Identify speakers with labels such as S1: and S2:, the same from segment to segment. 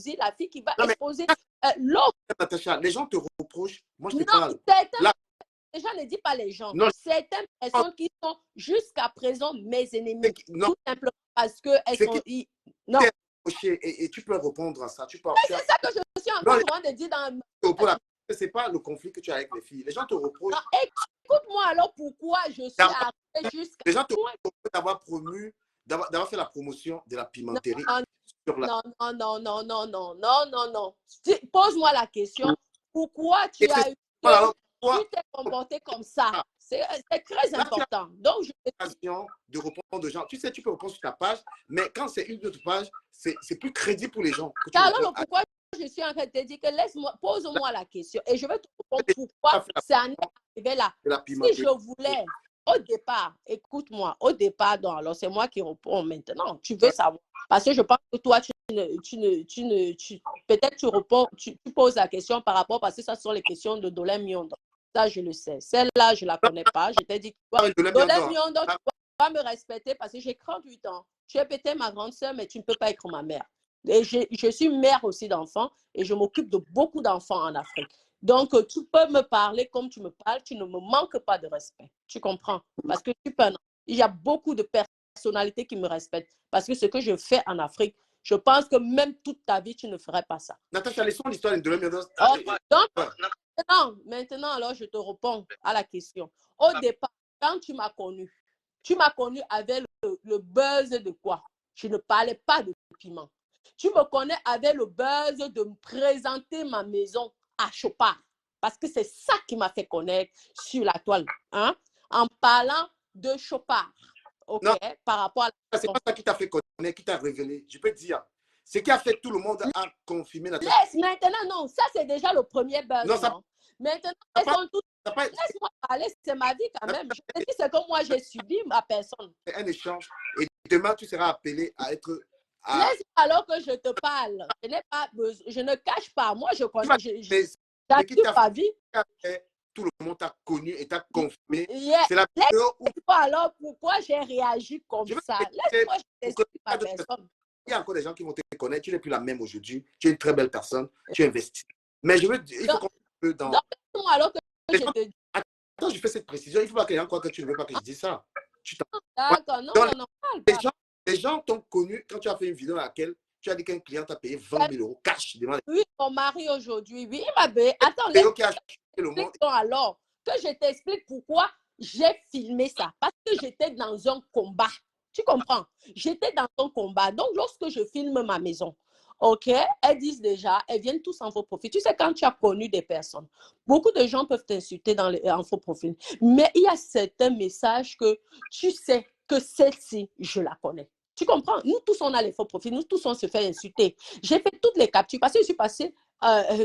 S1: jalousie, la fille qui va
S2: Non, mais
S1: exposer l'autre.
S2: Natacha, les gens te reprochent. Moi, je te
S1: Non,
S2: parle.
S1: certaines,
S2: Là,
S1: déjà ne dis pas les gens.
S2: non,
S1: Certaines personnes qui sont jusqu'à présent mes ennemis,
S2: non,
S1: tout simplement parce qu'elles
S2: c'est
S1: sont...
S2: qui
S1: Non,
S2: t'es reproché et tu peux répondre à ça. Tu peux,
S1: c'est ça que je suis en
S2: non,
S1: train de dire dans...
S2: c'est pas le conflit que tu as avec les filles. Les gens te reprochent.
S1: Non, écoute-moi alors pourquoi je suis arrivée jusqu'à...
S2: Les gens te reprochent d'avoir promu, d'avoir fait la promotion de la pimenterie sur la.
S1: Non, non, non, non, non, non, non, non, non. Pose-moi la question. Pourquoi tu as eu
S2: Voilà,
S1: tu t'es comporté comme ça? C'est très important. Donc, je
S2: l'occasion de répondre aux gens. Tu sais, tu peux répondre sur ta page, mais quand c'est une autre page, c'est plus crédible pour les gens. Que tu
S1: alors, pourquoi je suis en train de te dire que laisse-moi, pose-moi la question et je vais te répondre pourquoi ça en est arrivé là. Si je voulais, au départ, écoute-moi, au départ, donc, alors c'est moi qui réponds maintenant. Tu veux savoir. Parce que je pense que toi, peut-être tu réponds, tu poses la question par rapport, parce que ça sont les questions de Dolem Miondo. Ça, je le sais. Celle-là, je ne la connais pas. Je t'ai dit, Dolem Miondo, tu dois me respecter parce que j'ai 38 ans. Tu es peut-être ma grande sœur, mais tu ne peux pas être ma mère. Et je suis mère aussi d'enfants et je m'occupe de beaucoup d'enfants en Afrique. Donc, tu peux me parler comme tu me parles, tu ne me manques pas de respect. Tu comprends? Parce que il y a beaucoup de personnalités qui me respectent. Parce que ce que je fais en Afrique, je pense que même toute ta vie, tu ne ferais pas ça.
S2: Natacha, laissons l'histoire de l'homme.
S1: Donc, maintenant, alors, je te réponds à la question. Au départ, quand tu m'as connu avec le buzz de quoi? Je ne parlais pas de piment. Tu me connais avec le buzz de me présenter ma maison à Chopard. Parce que c'est ça qui m'a fait connaître sur la toile. Hein? En parlant de Chopard. OK?
S2: Non,
S1: par rapport à...
S2: c'est pas ça qui t'a fait connaître, qui t'a révélé. Je peux te dire. Ce qui a fait tout le monde a confirmé la
S1: Laisse, maintenant, non. Ça, c'est déjà le premier buzz.
S2: Non, ça,
S1: non? Maintenant, elles sont toutes... Laisse-moi parler, c'est ma vie quand même. Je te dis ce que moi j'ai subi, ma personne.
S2: C'est un échange. Et demain, tu seras appelé à être.
S1: Laisse-moi alors que je te parle. Je n'ai pas besoin, je ne cache pas. Moi, je connais.
S2: J'assure
S1: ta vie.
S2: Tout le monde t'a connu et t'a confirmé.
S1: Yeah.
S2: C'est la vidéo où.
S1: Alors, pourquoi j'ai réagi comme ça? Laisse-moi t'expliquer ma personne.
S2: Il y a encore des gens qui vont te connaître. Tu n'es plus la même aujourd'hui. Tu es une très belle personne. Tu investis. Mais je veux dire, il faut qu'on peut dans.
S1: Donc, alors que je te dis.
S2: Attends, je fais cette précision. Il ne faut pas que les gens croient que tu ne veux pas que je dise ça.
S1: D'accord, non, non, non.
S2: Les gens t'ont connu quand tu as fait une vidéo dans laquelle tu as dit qu'un client t'a payé 20 000 euros cash.
S1: Oui, mon mari aujourd'hui, oui, il m'a payé. Attends, laisse-moi alors que je t'explique pourquoi j'ai filmé ça. Parce que j'étais dans un combat. Tu comprends? J'étais dans un combat. Donc, lorsque je filme ma maison, OK, elles disent déjà, elles viennent tous en faux profil. Tu sais, quand tu as connu des personnes, beaucoup de gens peuvent t'insulter en faux profil. Mais il y a certains messages que tu sais que celle-ci, je la connais. Tu comprends? Nous tous, on a les faux profils. Nous tous, on se fait insulter. J'ai fait toutes les captures parce que je suis passée,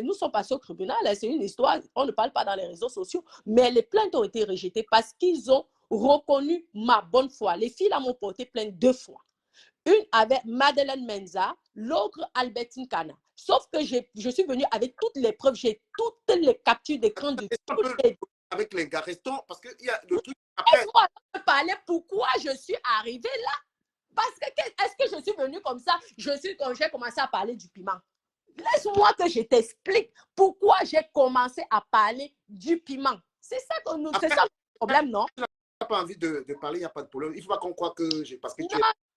S1: nous sommes passés au tribunal. C'est une histoire, on ne parle pas dans les réseaux sociaux. Mais les plaintes ont été rejetées parce qu'ils ont reconnu ma bonne foi. Les filles là m'ont porté plainte 2 fois. Une avec Madeleine Menza, l'autre Albertine Kana. Sauf que je suis venue avec toutes les preuves. J'ai toutes les captures d'écran de toutes les...
S2: Avec les gars, restons, parce qu'il y a le truc...
S1: Laisse-moi te parler pourquoi je suis arrivée là. Parce que est-ce que je suis venue comme ça? J'ai commencé à parler du piment. Laisse-moi que je t'explique pourquoi j'ai commencé à parler du piment. C'est ça le problème, non?
S2: Tu n'as pas envie de parler, il n'y a pas de problème. Il ne faut pas qu'on croie que parce que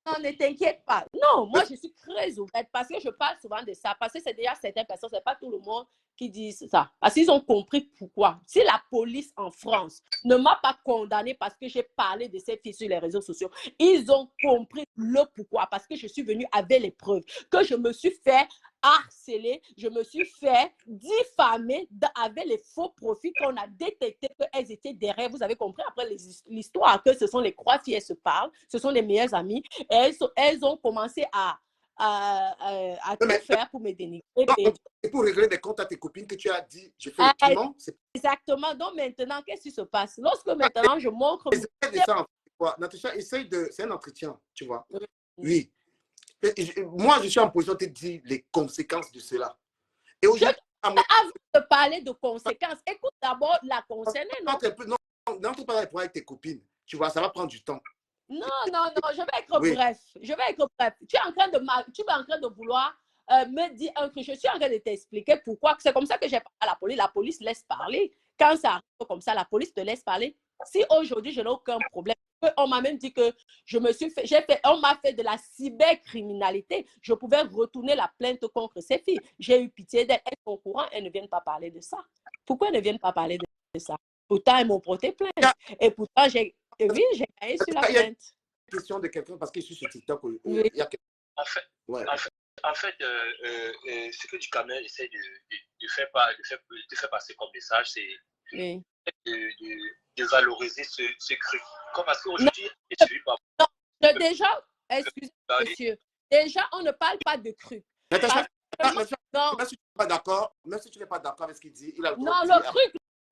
S1: non, ne t'inquiète pas. Non, moi, je suis très ouverte parce que je parle souvent de ça. Parce que c'est déjà certaines personnes, ce n'est pas tout le monde qui dit ça. Parce qu'ils ont compris pourquoi. Si la police en France ne m'a pas condamné parce que j'ai parlé de ces filles sur les réseaux sociaux, ils ont compris le pourquoi. Parce que je suis venue avec les preuves. Que je me suis fait harceler, je me suis fait diffamer avec les faux profils qu'on a détecté qu'elles étaient derrière. Vous avez compris après l'histoire que ce sont les 3 filles, elles se parlent, ce sont les meilleures amies. Et elles ont commencé à tout faire pour me dénigrer.
S2: Et pour régler des comptes à tes copines que tu as dit, je fais le piment.
S1: Exactement. Donc maintenant, qu'est-ce qui se passe? Lorsque maintenant je montre...
S2: Natacha, essaye de... C'est un entretien, tu vois. Oui. Moi, je suis en position de te dire les conséquences de cela. Et aujourd'hui,
S1: avant de parler de conséquences, écoute d'abord la concernée.
S2: N'entre pas avec tes copines. Tu vois, ça va prendre du temps.
S1: Non, je vais être bref. Je vais être bref. Tu es en train de vouloir me dit un truc. Je suis en train de t'expliquer pourquoi. C'est comme ça que j'ai parlé à la police. La police laisse parler. Quand ça arrive comme ça, la police te laisse parler. Si aujourd'hui, je n'ai aucun problème, on m'a même dit que on m'a fait de la cybercriminalité. Je pouvais retourner la plainte contre ces filles. J'ai eu pitié d'elles. Elles sont au courant, elles ne viennent pas parler de ça. Pourquoi elles ne viennent pas parler de ça? Pourtant, elles m'ont porté plainte. Et pourtant, j'ai gagné sur la plainte.
S2: Question de quelqu'un, parce que je suis sur TikTok.
S1: Oui.
S2: Il y a
S3: En fait, ce que Ducamel essaie de faire passer comme message, c'est de valoriser ce cru. Comme parce qu'aujourd'hui,
S1: déjà, excusez-moi, monsieur, déjà, on ne parle pas de cru.
S2: Natacha, même si tu n'es pas d'accord, avec ce qu'il dit, il a le droit
S1: non, le cru,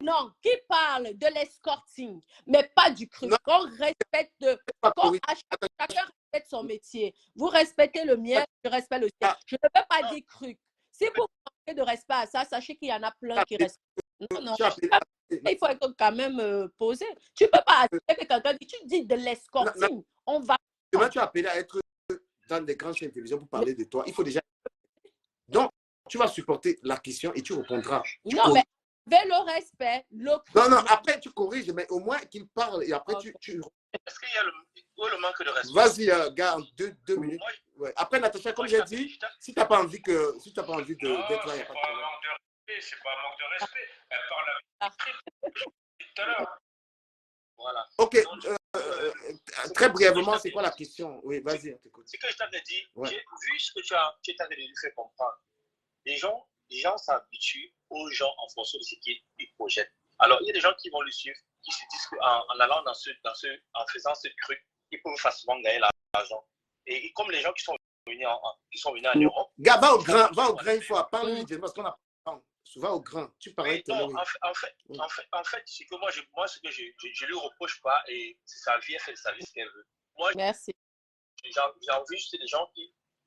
S1: non, qui parle de l'escorting, mais pas du cru. Qu'on respecte, chacun respecte son métier. Vous respectez le mien, je respecte le sien. Je ne peux pas dire cru. Si vous manquez de respect à ça, sachez qu'il y en a plein qui respectent. Non. Il faut être quand même posé. Tu ne peux pas accepter que quelqu'un dit, tu dis de l'escorting, on va.
S2: Demain, tu as appelé à être dans des grandes chaînes de télévision pour parler de toi. Il faut déjà. Donc, tu vas supporter la question et tu répondras.
S1: Mais avec le respect,
S2: non, après tu corriges, mais au moins qu'il parle et après tu.
S3: Est-ce qu'il y a le manque de respect?
S2: Vas-y, garde 2 minutes. Ouais. Après, Natacha, comme j'ai dit, si tu n'as pas envie d'être là, il n'y a pas de problème.
S3: C'est pas un manque de respect. Elle parle avec tout à l'heure. Voilà.
S2: Ok. Très brièvement, c'est quoi la question? Oui, vas-y, on t'écoute.
S3: Ce que je t'avais dit, vu ce que tu t'avais fait comprendre, les gens s'habituent aux gens en fonction de ce qu'ils projettent. Alors, il y a des gens qui vont le suivre, qui se disent qu'en allant en faisant ce truc, ils peuvent facilement gagner l'argent. Et comme les gens qui sont venus en Europe.
S2: Gars, va au grain, il faut apprendre, parce qu'on a souvent au grain. Tu parlais de
S3: en fait, c'est que moi, ce que je lui reproche pas, et c'est sa vie, elle fait sa vie ce qu'elle veut. Moi,
S1: merci.
S3: J'ai envie juste des gens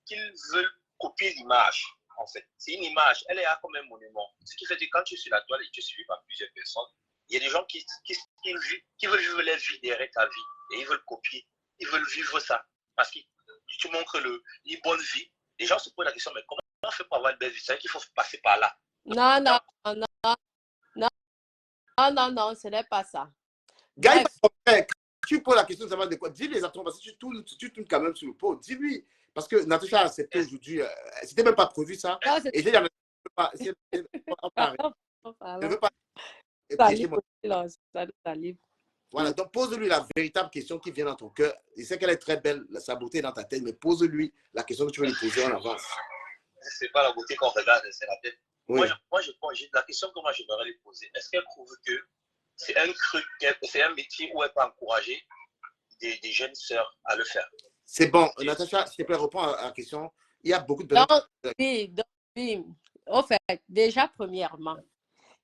S3: qui veulent copier l'image. En fait, c'est une image, elle est là comme un monument. Ce qui fait que quand tu es sur la toile et tu es suivi par plusieurs personnes, il y a des gens qui veulent vivre leur vie derrière ta vie et ils veulent copier, ils veulent vivre ça. Parce que tu montres une bonne vie. Les gens se posent la question, mais comment on fait pour avoir une belle vie? C'est vrai qu'il faut passer par là.
S1: Non, ce n'est pas ça.
S2: Gaï, tu poses la question de savoir de quoi. Dis-lui exactement, parce que tu tournes quand même sur le pot. Dis-lui. Parce que Natacha a accepté aujourd'hui, c'était même pas prévu ça.
S1: Non,
S2: et j'ai ne veut pas piéger mon... Voilà, donc pose-lui la véritable question qui vient dans ton cœur. Il sait qu'elle est très belle, sa beauté est dans ta tête, mais pose-lui la question que tu veux lui poser en avance.
S3: C'est pas la beauté qu'on regarde, c'est la tête.
S2: Oui.
S3: La question que moi je devrais lui poser, est-ce qu'elle trouve que c'est un métier où elle peut encourager des jeunes sœurs à le faire?
S2: C'est bon. Natacha, s'il te plaît, réponds à la question. Il y a beaucoup de personnes.
S1: Oui. En fait, déjà, premièrement,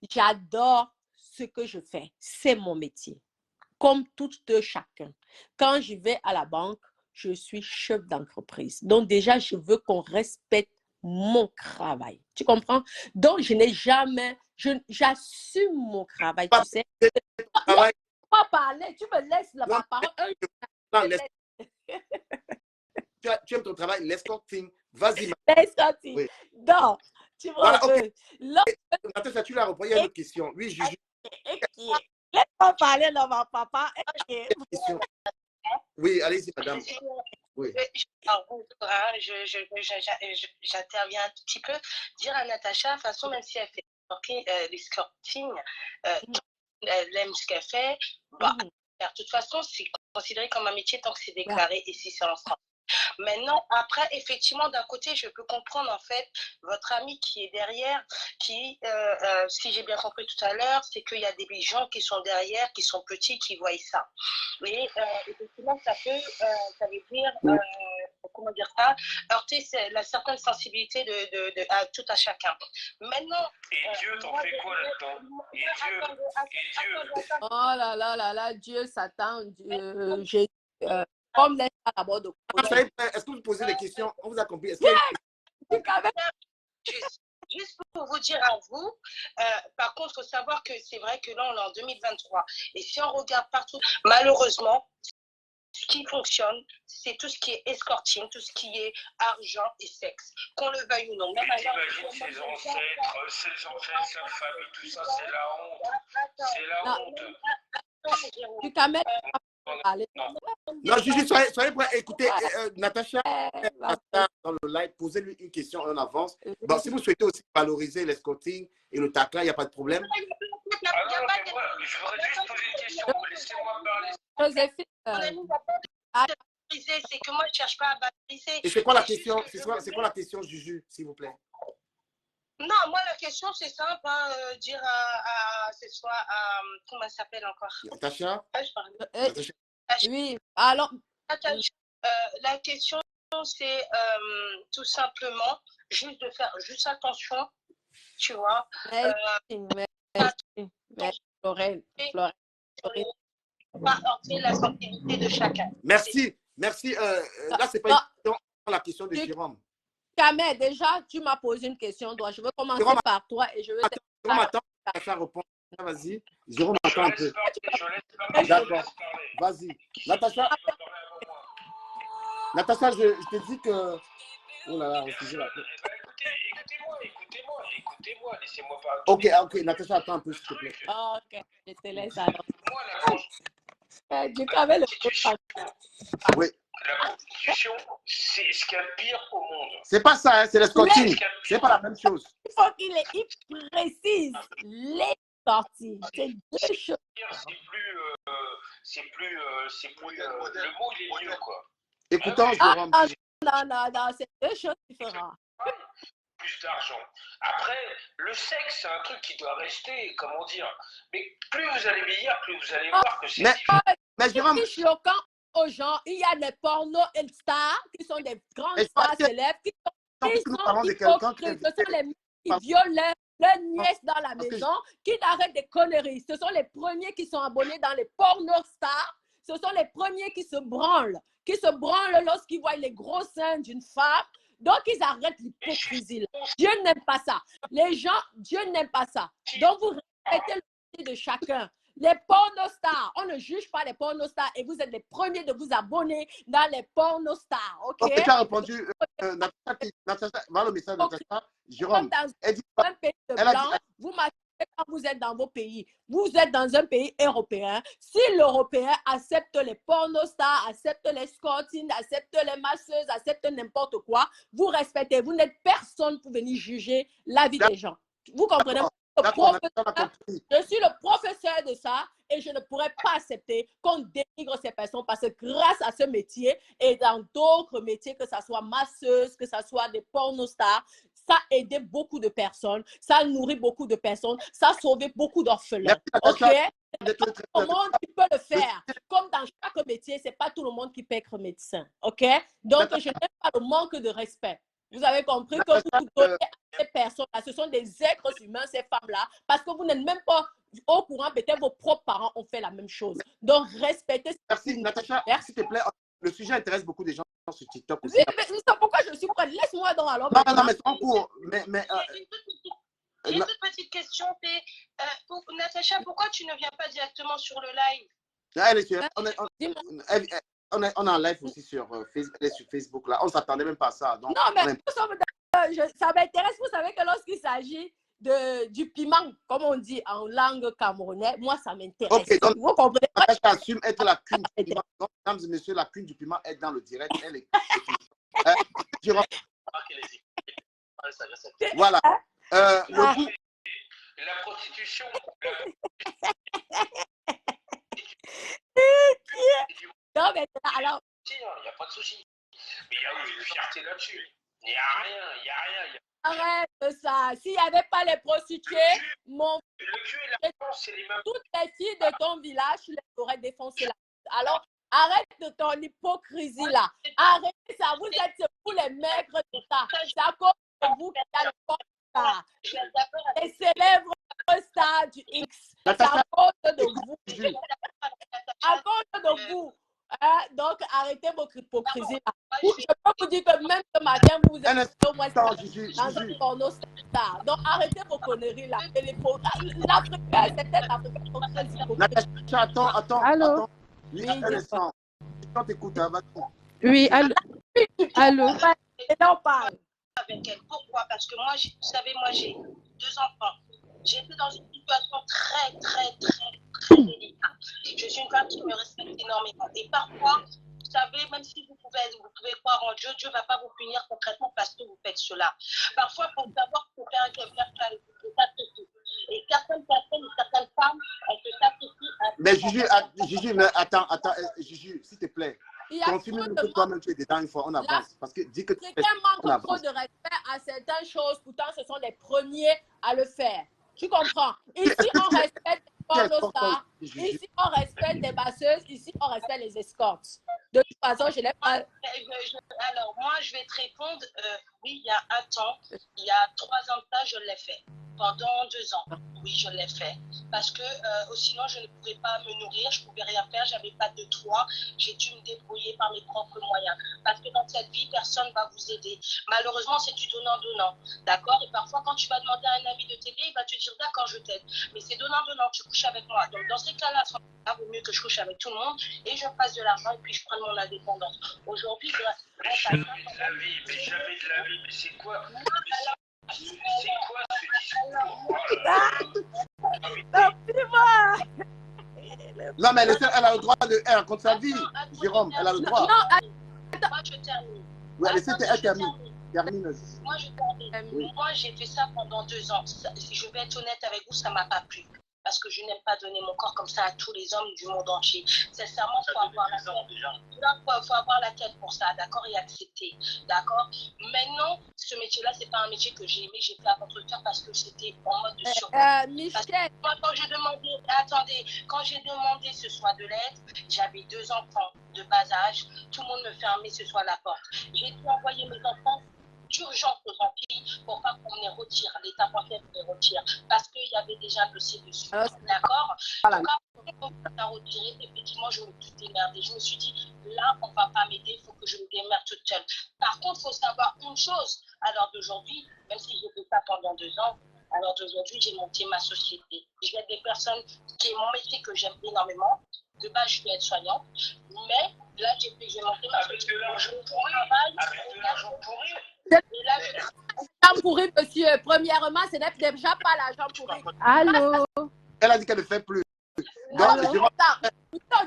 S1: j'adore ce que je fais. C'est mon métier. Comme tout chacun. Quand je vais à la banque, je suis chef d'entreprise. Donc, déjà, je veux qu'on respecte mon travail. Tu comprends? Donc, j'assume mon travail, tu sais. Pas parler, tu me laisses la parole.
S2: Tu aimes ton travail, l'escorting. Vas-y.
S1: L'escorting. Oui. Donc, tu vois.
S2: Voilà, okay. Natacha, tu l'as repris. Il y a une autre question. Oui, Juju.
S1: Laisse-moi parler, là, mon papa.
S2: Oui, allez-y, madame. Oui.
S4: J'interviens un petit peu. Dire à Natacha, de toute façon, même si elle fait l'escorting, elle aime ce qu'elle fait. Bah, de toute façon, c'est considéré comme un métier tant que c'est déclaré et si c'est en France. Maintenant, après, effectivement, d'un côté, je peux comprendre, en fait, votre ami qui est derrière, qui, si j'ai bien compris tout à l'heure, c'est qu'il y a des gens qui sont derrière, qui sont petits, qui voient ça. Et effectivement, ça veut dire, comment dire ça, heurter la certaine sensibilité à tout à chacun. Maintenant...
S3: Et Dieu t'en fait quoi là-dedans? Et Dieu.
S1: Oh là, Dieu, Satan, Dieu, Jésus... Comme laisse à la bord de
S2: Est-ce que vous posez des questions? On vous a compris.
S4: Juste pour vous dire à vous, par contre, il faut savoir que c'est vrai que là, on est en 2023. Et si on regarde partout, malheureusement, ce qui fonctionne, c'est tout ce qui est escorting, tout ce qui est argent et sexe. Qu'on le veuille ou non.
S5: Même t'imagines ses ancêtres, sa famille, tout ça, c'est la honte. C'est la honte.
S1: Tu t'as mis
S2: non, Juju, soyez prêts. Écoutez, Natacha, dans le live, posez-lui une question en avance. Bon, si vous souhaitez aussi valoriser l'escorting et le tacla, il n'y a pas de problème.
S5: Ah non, mais moi, je voudrais juste poser une question. Laissez-moi parler.
S1: Joséphine,
S4: c'est que moi, je ne cherche pas à valoriser.
S2: Et c'est quoi la question? C'est quoi la question, Juju, s'il vous plaît?
S4: Non, moi, la question, c'est simple. Hein, dire ce soit à... Comment elle s'appelle encore?
S2: Natacha?
S1: Natacha. Oui, alors...
S4: la question, c'est tout simplement juste de faire juste attention, tu vois.
S1: Merci, Florène.
S4: Pas heurter la sensibilité de chacun.
S2: Merci. Là, c'est pas la question de Jérôme.
S1: Kamé, déjà, tu m'as posé une question. Donc, je veux commencer par toi et je veux...
S2: Jérôme, attends, Natacha répond. Vas-y. Jérôme, attends un peu. D'accord. Vas-y. Natacha, je te dis que... Oh là là, refusez la...
S5: Écoutez-moi, laissez-moi parler.
S2: Ok, Natacha, attends un peu, s'il te plaît.
S1: Ok, je te laisse alors. Du Kamé, le
S2: oui.
S5: La prostitution, c'est ce qu'il y a de pire au monde.
S2: C'est pas ça, hein, c'est l'escorting. C'est pas la même chose.
S1: Il faut qu'il précise l'escorting. C'est deux choses.
S5: C'est plus, le mot, il est mieux, quoi.
S2: Écoutons, Jérôme.
S1: Non, c'est deux choses différentes.
S5: Plus d'argent. Après, le sexe, c'est un truc qui doit rester, comment dire. Mais plus vous allez vieillir, plus vous allez voir que c'est différent.
S2: Mais Jérôme,
S1: choquant aux gens, il y a des pornos stars qui sont des grandes stars célèbres qui sont hypocrites. Ce sont les mecs qui violent leur nièce dans la maison, qui n'arrêtent des conneries. Ce sont les premiers qui sont abonnés dans les pornos stars. Ce sont les premiers qui se branlent lorsqu'ils voient les gros seins d'une femme. Donc, ils arrêtent l'hypocrisie. Dieu n'aime pas ça. Les gens, Dieu n'aime pas ça. Donc, vous respectez le métier de chacun. Les pornostars, on ne juge pas les pornostars et vous êtes les premiers de vous abonner dans les pornostars. Ok,
S2: tu as répondu. Natacha, voilà le message de Natacha. Jérôme,
S1: dans un pays de blanc, vous m'attendez quand vous êtes dans vos pays. Vous êtes dans un pays européen. Si l'Européen accepte les pornostars, accepte les escorting, accepte les masseuses, accepte n'importe quoi, vous respectez. Vous n'êtes personne pour venir juger la vie des gens. Vous comprenez? Je suis le professeur de ça et je ne pourrais pas accepter qu'on dénigre ces personnes parce que grâce à ce métier et dans d'autres métiers, que ce soit masseuse, que ce soit des pornostars, ça a aidé beaucoup de personnes, ça a nourri beaucoup de personnes, ça a sauvé beaucoup d'orphelins. Ok? Tout le monde qui peut le faire. Comme dans chaque métier, ce n'est pas tout le monde qui peut être médecin. Ok? Donc, je n'aime pas le manque de respect. Vous avez compris que vous donnez à ces personnes-là, ce sont des êtres humains, ces femmes-là, parce que vous n'êtes même pas au courant, peut-être vos propres parents ont fait la même chose. Donc, respectez.
S2: Merci, Natacha. S'il te plaît, le sujet intéresse beaucoup de gens sur TikTok aussi.
S1: Oui, mais c'est pourquoi je suis prête. Laisse-moi donc alors.
S2: Non, mais c'est en cours.
S4: J'ai une toute petite question. Natacha, pourquoi tu ne viens pas directement sur le live?
S2: On est en live aussi sur Facebook. Là. On ne s'attendait même pas à ça. Donc,
S1: non, mais ça m'intéresse. Vous savez que lorsqu'il s'agit du piment, comme on dit en langue camerounaise, moi, ça m'intéresse.
S2: Ok, donc,
S1: vous comprenez?
S2: Natacha assume être la queen du piment. Donc, mesdames et messieurs, la queen du piment est dans le direct. Elle est... Voilà.
S5: La prostitution.
S1: Non, mais alors.
S5: Il n'y a pas de souci. Mais il y a une fierté là-dessus. Il n'y a rien.
S1: Arrête ça. S'il n'y avait pas les prostituées, toutes les filles de ton village, tu les aurais défoncées là. Alors, arrête de ton hypocrisie là. Arrêtez ça. Vous êtes tous les maigres de ça. C'est à cause de vous qu'il y a le porno. Les célèbres stars du X. C'est à cause de vous. À cause de vous. Donc, arrêtez votre hypocrisie là. Je peux vous dire que même ce matin, vous êtes au moins dans un porno star. Donc, arrêtez vos conneries là. L'Africain, c'est peut-être l'Africain.
S2: Natacha, attends.
S1: Allô?
S2: Oui, un instant. on t'écoute, hein, vas-y.
S6: Oui, allô. Allô.
S1: Et là, on parle.
S4: Avec elle. Pourquoi? Parce que moi, vous savez, moi, j'ai 2 enfants. J'étais dans une situation très délicate. Je suis une femme qui me respecte énormément. Et parfois, vous savez, même si vous pouvez croire en Dieu, Dieu ne va pas vous punir concrètement parce que vous faites cela. Parfois, pour savoir qu'il faut faire un sacrifice. Et certaines personnes, certaines femmes, elles se sacrifient.
S2: Mais Gigi, attends, Gigi, s'il te plaît. Confirme-nous que toi-même tu es dedans une fois, on avance. Parce que dis que tu
S1: quelqu'un manque trop de respect à certaines choses, pourtant ce sont les premiers à le faire. Tu comprends? Ici, on respecte les pornostars, ici, on respecte les basseuses, ici, on respecte les escortes. De toute façon, je n'ai pas...
S4: Alors, moi, je vais te répondre. Oui, il y a un temps, il y a 3 ans de ça, je l'ai fait. Pendant 2 ans, oui, je l'ai fait. Parce que sinon, je ne pouvais pas me nourrir, je ne pouvais rien faire, je n'avais pas de toit. J'ai dû me débrouiller par mes propres moyens. Parce que dans cette vie, personne ne va vous aider. Malheureusement, c'est du donnant-donnant. D'accord? Et parfois, quand tu vas demander à un ami de t'aider, il va te dire d'accord, je t'aide. Mais c'est donnant-donnant, tu couches avec moi. Donc, dans ces cas-là, il vaut mieux que je couche avec tout le monde et je fasse de l'argent et puis je prenne mon indépendance. Aujourd'hui,
S5: jamais de la vie, mais c'est quoi? C'est quoi ce discours?
S2: Non, mais elle a le droit de... Elle raconte sa vie, Jérôme, elle a le droit.
S4: Non, moi, je termine.
S2: Oui, elle termine.
S4: Moi, je termine. Oui. Moi, j'ai fait ça pendant 2 ans. Si je vais être honnête avec vous, ça ne m'a pas plu. Parce que je n'aime pas donner mon corps comme ça à tous les hommes du monde entier. Sincèrement, il faut avoir la tête. Faut avoir la tête pour ça, d'accord, et accepter, d'accord. Maintenant, ce métier-là, c'est pas un métier que j'ai aimé, j'ai fait à votre cœur parce que c'était en mode de survie.
S1: Michel.
S4: Quand j'ai demandé, attendez, quand j'ai demandé ce soit de l'aide, j'avais 2 enfants de bas âge, tout le monde me fermait ce soit la porte. J'ai dû envoyer mes enfants d'urgence aux Antilles pour pas qu'on me les retire, l'État français me les retire, parce qu'il y avait déjà un dossier dessus. D'accord?
S1: Voilà.
S4: Donc, quand on a retiré, effectivement, je me suis démerdée. Je me suis dit, là, on va pas m'aider, il faut que je me démerde toute seule. Par contre, il faut savoir une chose. Alors d'aujourd'hui, même si j'ai fait ça pendant 2 ans, alors d'aujourd'hui, j'ai monté ma société. J'ai des personnes qui est mon métier que j'aime énormément. De base, je suis aide-soignante, mais là, j'ai monté ma société.
S1: L'argent pourri, monsieur. Premièrement, ce n'est déjà pas l'argent pourri.
S6: Allô?
S2: Elle a dit qu'elle ne fait plus.
S1: Donc, non,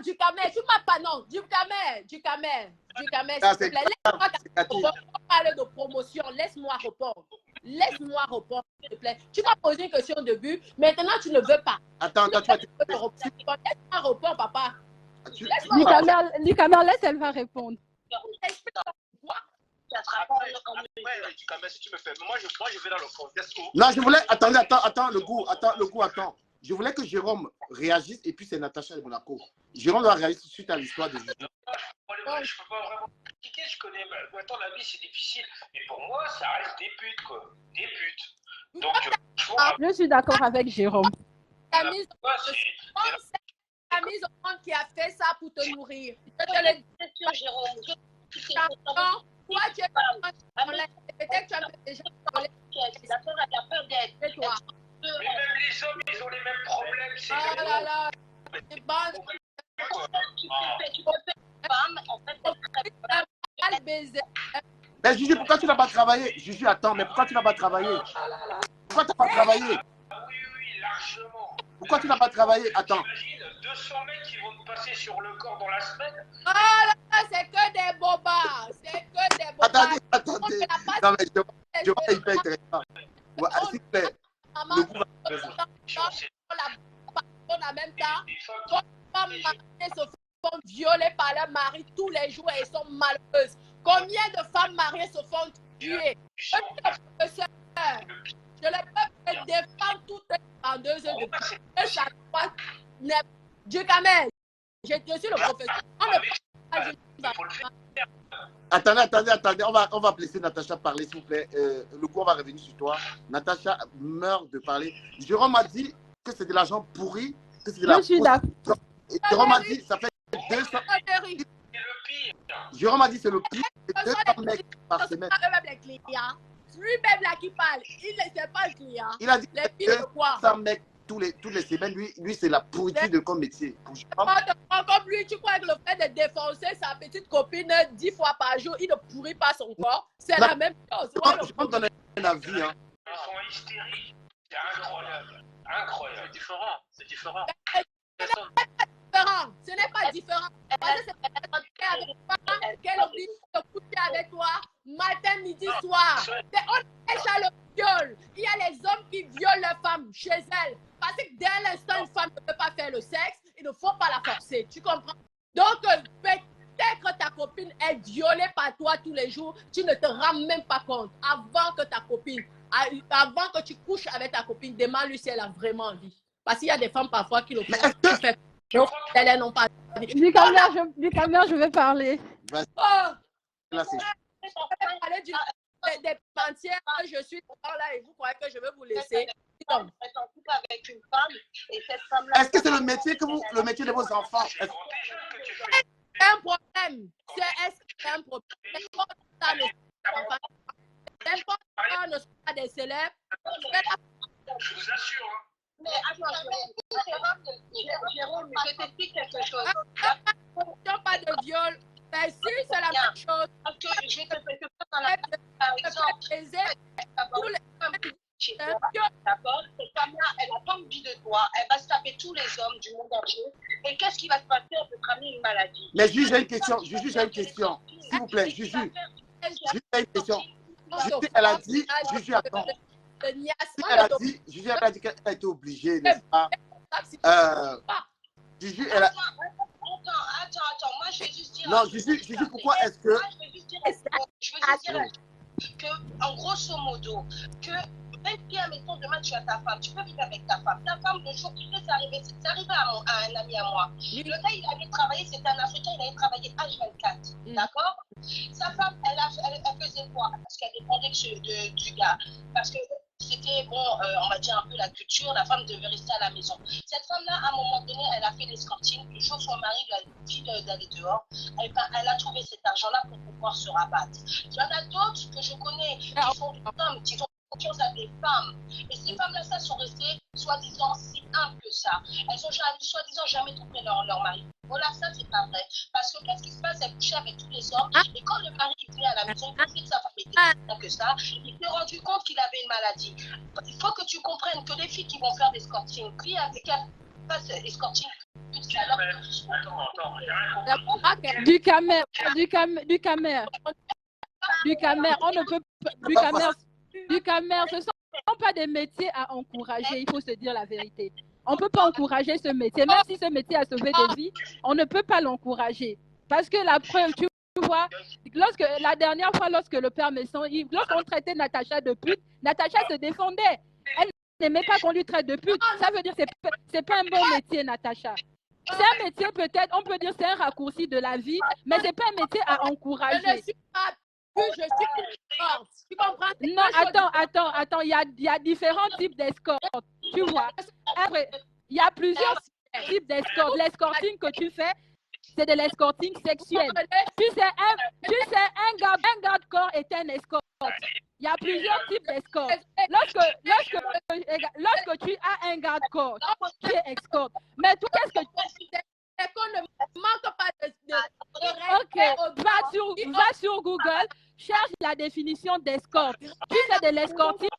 S1: du camel, tu m'as pas, non, du camel, s'il te plaît. Laisse-moi parler de promotion, laisse-moi répondre. S'il te plaît. Tu m'as posé une question au début, maintenant tu ne veux pas.
S2: Attends, tu vas
S1: laisse-moi répondre, papa.
S6: Du camel, laisse, elle va répondre.
S3: Après, si tu me fais, moi je vais dans le contexte où...
S2: Non, je voulais, attends, le goût, attends. Je voulais que Jérôme réagisse et puis c'est Natacha de Monaco. Jérôme doit réagir suite à l'histoire de Gigi.
S5: Je ne peux pas vraiment critiquer, je connais, maintenant la vie c'est difficile, mais pour moi ça reste des putes, quoi. Des putes. Donc,
S6: je suis d'accord avec Jérôme.
S1: La mise au monde qui a fait ça pour te nourrir. Je te le dis, Jérôme. Toi, tu es peut-être que tu as déjà
S4: d'accord, elle a peur d'être toi.
S5: Mais même les hommes, ils ont les mêmes problèmes. C'est
S1: oh là là. C'est bon.
S4: Tu peux faire femme, en fait,
S1: baiser.
S2: Mais Gigi, pourquoi tu n'as pas travaillé? Gigi, attends, mais pourquoi tu n'as pas travaillé? Pourquoi tu n'as pas travaillé?
S5: Oui, largement.
S2: Pourquoi tu n'as pas travaillé? Attends.
S5: Imagine 200 mecs qui vont te passer sur le corps dans la semaine.
S1: Oh là là, c'est que des bobards. C'est que des bobards.
S2: Attendez. Non, mais je vois hyper intéressant. S'il te plaît.
S1: En même temps, quand les femmes mariées se font violer par leur mari tous les jours et sont malheureuses. Combien de femmes mariées se font tuer? Je ne peux pas défendre toutes les vendeuses de Dieu Camel, je suis le professeur.
S2: Attendez, on va laisser Natacha parler, s'il vous plaît. Le coup, on va revenir sur toi. Natacha meurt de parler. Jérôme a dit que c'est de l'argent pourri, que c'est de la...
S6: Je suis d'accord.
S2: Jérôme a dit ça fait 200... Jérôme a dit c'est le pire, c'est 200 mecs par semaine.
S1: Lui-même là qui parle, il ne sait pas le client.
S2: Il a dit 200 mecs toutes les semaines, lui c'est la pourriture comme métier.
S1: Comme lui, tu crois que le fait de défoncer sa petite copine 10 fois par jour, il ne pourrit pas son corps. C'est la même chose.
S2: Je peux donner un avis. Hein.
S5: Ils sont hystériques. C'est incroyable. Incroyable. C'est différent. C'est différent.
S1: Ce n'est pas différent. Parce que c'est qu'elle oublie de coucher avec toi matin, midi, soir. On est à le viol. Il y a les hommes qui violent leurs femmes chez elles. Parce que dès l'instant, une femme ne peut pas faire le sexe, il ne faut pas la forcer. Tu comprends? Donc, peut-être que ta copine est violée par toi tous les jours. Tu ne te rends même pas compte. Avant que tu couches avec ta copine, demande-lui si elle a vraiment envie. Parce qu'il y a des femmes parfois qui le font. Donc, elles n'ont pas envie.
S6: Du caméra, je vais parler.
S1: Là, c'est parler des mentières que je suis là et vous croyez que je vais vous laisser.
S4: Avec une femme et cette femme-là.
S2: Est-ce que c'est le métier de vos enfants?
S1: C'est un problème. Est-ce que c'est un problème? N'importe quoi ne sont pas des célèbres.
S5: Je vous assure.
S4: Mais attends, Jérôme, je t'explique quelque chose.
S1: Pas de viol. Mais si c'est la même chose.
S4: Parce que je te fais dans la par exemple. D'accord, cette femme-là, elle n'a pas envie de toi, elle va se taper tous les hommes du monde entier. Et qu'est-ce qui va se passer? Elle peut cramer une maladie.
S2: Mais Juju, j'ai une question. S'il vous plaît, Juju. Juju, j'ai une question. Juju, elle a dit, Juju, attends. Juju, elle a dit qu'elle a été obligée, n'est-ce pas? Juju, elle a...
S4: Attends, moi je vais juste dire...
S2: Non, Juju, pourquoi est-ce que...
S4: Je veux juste dire que, en grosso modo, que même si, admettons, demain tu as ta femme, tu peux vivre avec ta femme. Ta femme, le jour qui fait, c'est arrivé à un ami à moi. Le gars, il allait travailler, c'était un Africain, il allait travailler H24. D'accord? Sa femme, elle faisait quoi? Parce qu'elle dépendait du gars. Parce que c'était, bon, on va dire un peu la culture, la femme devait rester à la maison. Cette femme-là, à un moment donné, elle a fait l'escorting. Le jour où son mari lui a dit d'aller dehors, elle a trouvé cet argent-là pour pouvoir se rabattre. Il y en a d'autres que je connais qui sont des hommes, qui ont confiance à des femmes. Et ces femmes-là, ça, sont restées, soi-disant, si humbles que ça. Elles ont, soi-disant, jamais trouvé leur mari. Voilà, ça, c'est pas vrai. Parce que qu'est-ce qui se passe? Elle couchait avec tous les hommes. Et quand le mari venait à la maison, il pensait que sa femme était plus que ça. Il s'est rendu compte qu'il avait une maladie. Il faut que tu comprennes que les filles qui vont faire des escorting, qui fassent escorting,
S6: du caméra, on ne peut du caméra, ce ne sont pas des métiers à encourager, il faut se dire la vérité. On ne peut pas encourager ce métier, même si ce métier a sauvé des vies, on ne peut pas l'encourager. Parce que la preuve, tu vois, la dernière fois, lorsque le père Messon, lorsqu'on traitait Natacha de pute, Natacha se défendait. Elle n'aimait pas qu'on lui traite de pute. Ça veut dire que ce n'est pas un bon métier, Natacha. C'est un métier, peut-être, on peut dire c'est un raccourci de la vie, mais ce n'est pas un métier à encourager.
S1: Je ne suis pas pute, je suis escorte. Tu comprends?
S6: Non, attends, il y a différents types d'escortes. Tu vois, après, il y a plusieurs types d'escortes. L'escorting que tu fais, c'est de l'escorting sexuel. Tu sais, un garde-corps est un escorte. Il y a plusieurs types d'escortes. Lorsque tu as un garde-corps, tu es escorte. Mais toi, qu'est-ce que tu sais?
S1: C'est qu'on ne manque pas de
S6: Ok, va sur Google, cherche la définition d'escorte. Tu fais de l'escorting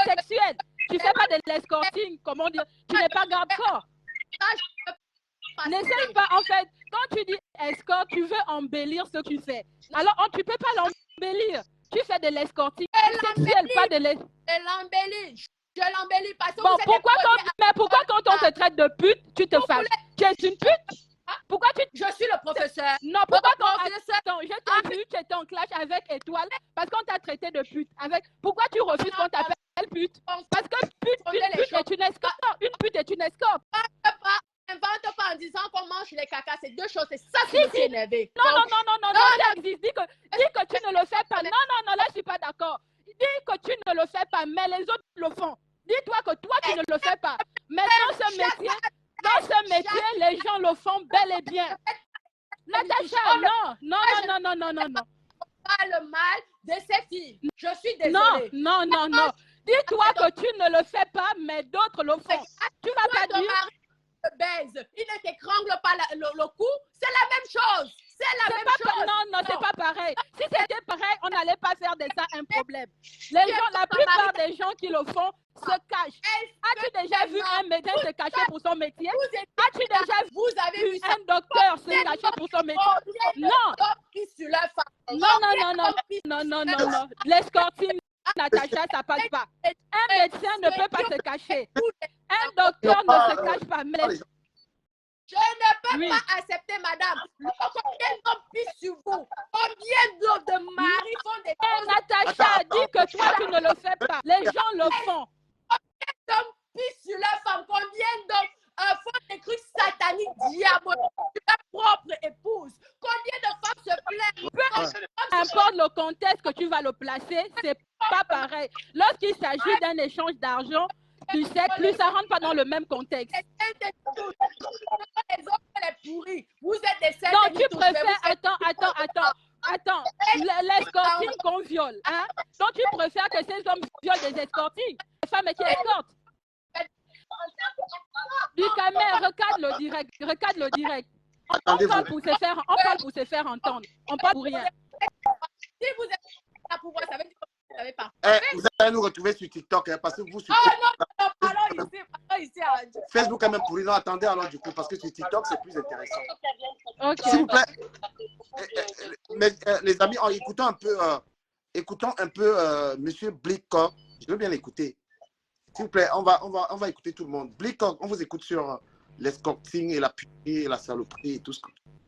S6: sexuel. Tu ne fais pas de l'escorting, comment dire, tu n'es pas garde-corps. N'essaie pas, en fait, quand tu dis escorte, tu veux embellir ce que tu fais. Alors, tu ne peux pas l'embellir. Tu fais de l'escorting sexuel, pas de l'escorting.
S1: Je l'embellis parce que
S6: bon, pourquoi quand on te traite de pute, tu te fâches? Tu es une pute? Pourquoi
S1: Je suis le professeur.
S6: Non, pourquoi Attends, je t'ai vu, tu étais en clash avec Étoile parce qu'on t'a traité de pute. Pourquoi tu refuses qu'on t'appelle pute? Parce que une pute est une escorte. Une pute est une escorte.
S1: Invente pas en disant qu'on mange les cacas, c'est deux choses, c'est ça qui me fait énerver.
S6: Non, ça existe. Dis que tu ne le fais pas. Non, là, je suis pas d'accord. Dis que tu ne le fais pas, mais les autres le font. Dis-toi que toi, tu ne le fais pas. Mais dans ce métier, les gens le font bel et bien. Natacha, non.
S1: Pas le mal de ces filles. Je suis désolée.
S6: Non. Dis-toi que tu ne le fais pas, mais d'autres le font. Tu vas pas dire...
S1: baise, il ne t'étrangle pas le cou, c'est la même chose. C'est la même chose.
S6: Non, c'est pas pareil. Si c'était pareil, on n'allait pas faire de ça un problème. Les gens, la plupart des gens qui le font se cachent. As-tu déjà vu un médecin se cacher pour son métier? As-tu déjà vu un docteur se cacher pour son métier? Non. Non. L'escorting, Natacha, ça passe pas. Un médecin ne peut pas se cacher. Un docteur ne se cache pas.
S1: Je ne peux pas accepter, madame. Combien d'hommes pissent sur vous? Combien de maris font des choses?
S6: Natacha dit que toi, tu ne le fais pas. Les gens le font.
S1: Combien d'hommes pissent sur leur femme? Combien d'hommes font des trucs sataniques, diaboliques sur leur propre épouse? Combien de femmes se plaignent?
S6: Peu importe le contexte que tu vas le placer, c'est pas pareil. Lorsqu'il s'agit d'un échange d'argent, tu sais, plus ça rentre pas dans le même contexte.
S1: Les hommes, les pourris. Vous êtes des scènes.
S6: Non, tu préfères. Attends. L'escorting qu'on viole. Hein? Donc, tu préfères que ces hommes violent des escortings. Les femmes qui escortent. Du caméra, regarde le direct. On parle pour se faire entendre. On parle pour rien.
S1: Si vous êtes là pour voir, ça veut dire que vous ne savez pas.
S2: Vous allez nous retrouver sur TikTok, hein, parce que vous sur
S1: parlons ici.
S2: Facebook est même pourri. Non, attendez alors du coup, parce que sur TikTok, c'est plus intéressant.
S6: Okay.
S2: S'il vous plaît, les amis, écoutons un peu Monsieur Blickcock. Je veux bien l'écouter. S'il vous plaît, on va écouter tout le monde. Blickcock, on vous écoute sur l'escorting et la pute et la saloperie et tout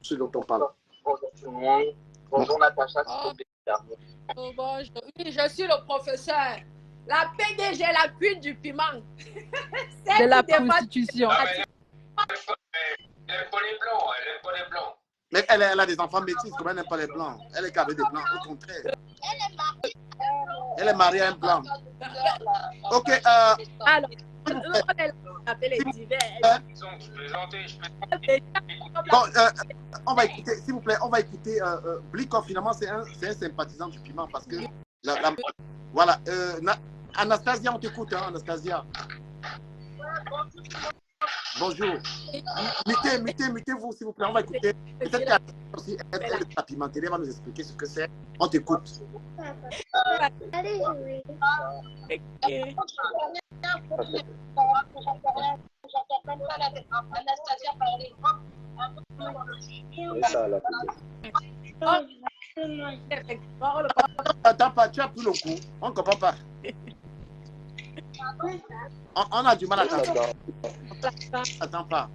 S2: ce dont on parle.
S3: Bonjour tout le monde. Bonjour Natacha.
S1: Oui, je suis le professeur. La PDG, la pute du piment.
S6: De la prostitution.
S5: Elle aime pas les blancs.
S2: Mais elle a des enfants métis, comment elle n'aime pas les blancs? Elle est qu'avec des blancs, au contraire. Elle est mariée à un blanc. Ok.
S1: Alors,
S2: bon, on va écouter, s'il vous plaît, Blickcock, finalement, c'est un sympathisant du piment parce que, voilà, Anastasia, on t'écoute, hein, Anastasia. Bonjour. Mutez-vous, s'il vous plaît, on va écouter. Peut-être qu'elle aussi la pimenterie va nous expliquer ce que c'est. On t'écoute.
S7: Allez jouer.
S2: Attends pas, tu as pris le coup. On ne comprend pas. On a du mal à attendre. Attends pas.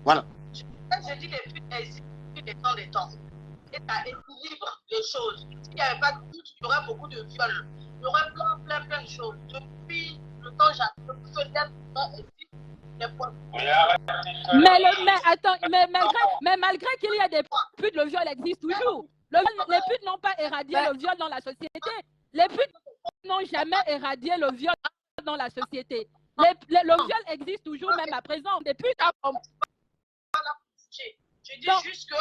S2: Voilà.
S4: Je dis les putes existent depuis des temps. Et ça équilibre les choses. S'il n'y avait pas de pute, il y aurait beaucoup de viols. Il y aurait plein de choses. Depuis le temps, j'attends que l'être existe.
S6: Mais malgré qu'il y a des putes, le viol existe toujours. Les putes n'ont pas éradié le viol dans la société. Les putes n'ont jamais éradié le viol dans la société. Le viol existe toujours, même à présent. Des putes.
S4: Je dis juste que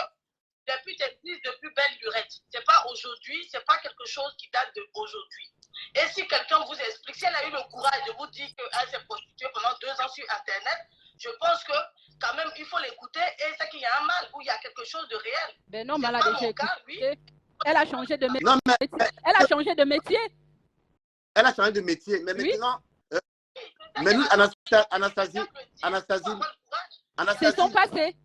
S4: les putes existent depuis belle lurette. C'est pas aujourd'hui, c'est pas quelque chose qui date d'aujourd'hui. Et si quelqu'un vous explique, si elle a eu le courage de vous dire qu'elle s'est prostituée pendant 2 ans sur Internet, je pense que quand même il faut l'écouter et c'est qu'il y a un mal ou il y a quelque chose de réel.
S6: Ben non, mais elle a déjà écouté. Elle a changé de métier.
S2: Non,
S6: elle a changé de métier.
S2: Elle a changé de métier. Mais maintenant, mais nous, Anastasie,
S6: c'est son passé.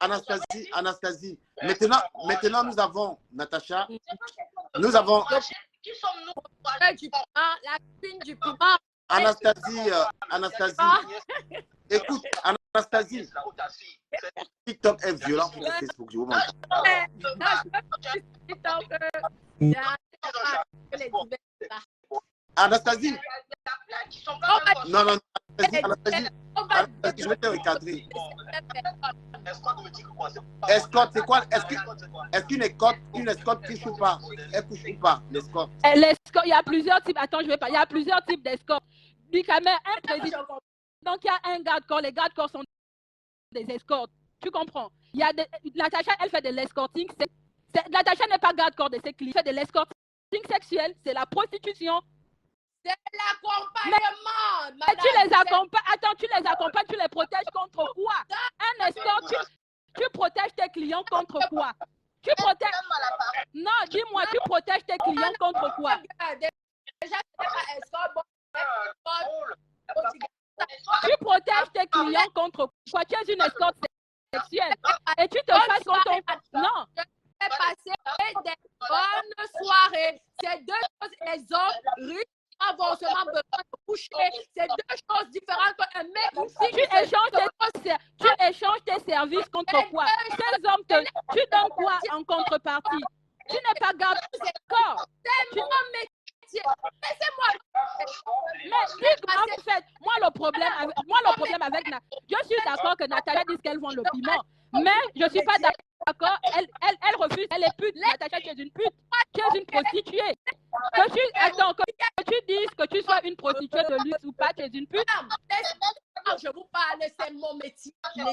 S2: Anastasie. Maintenant, nous avons Natacha. Nous avons.
S4: Qui sommes-nous?
S1: La queen du piment.
S2: Anastasie. Écoute, Anastasie. TikTok est violent pour Facebook. Je vous montre. Anastasie. Non. Anastasie, je vais te recadrer. Escorte, c'est quoi? Est-ce qu'une escorte couche ou pas? Elle couche ou pas, l'escorte?
S6: Il y a plusieurs types. Attends, il y a plusieurs types d'escortes. Du caméra, un président. Donc, il y a un garde-corps. Les garde-corps sont des escortes. Tu comprends? Natacha, elle fait de l'escorting. Natacha n'est pas garde-corps de ses clients. Elle fait de l'escorting. sexuel, c'est la prostitution.
S1: C'est l'accompagnement,
S6: madame. Tu les accompagnes, attends, tu les accompagnes, tu les protèges contre quoi? Un escort, tu protèges tes clients contre quoi? Tu protèges... Non, dis-moi, tu protèges tes clients contre quoi?
S1: Déjà,
S6: tu protèges tes clients contre quoi? Tu es une escorte sexuelle et tu te fasses contre ton... Non.
S1: Je vais passer des bonnes soirées. C'est deux choses. Les hommes riches vont seulement besoin de coucher. C'est deux choses différentes. Un mec, une fille,
S6: tu échanges tes services contre quoi? Ces hommes, tu donnes quoi en contrepartie? Tu n'es pas garde corps.
S1: C'est mon métier. Laissez-moi.
S6: Mais en fait, moi le problème avec je suis d'accord que Natacha dit qu'elle vend le piment, mais je ne suis pas d'accord. Elle refuse. Elle est pute. Natacha, tu es une pute. Tu es une prostituée. Que tu dises que tu sois une prostituée de luxe ou pas, tu es une pute.
S1: Je vous parle, c'est mon métier.
S6: Mais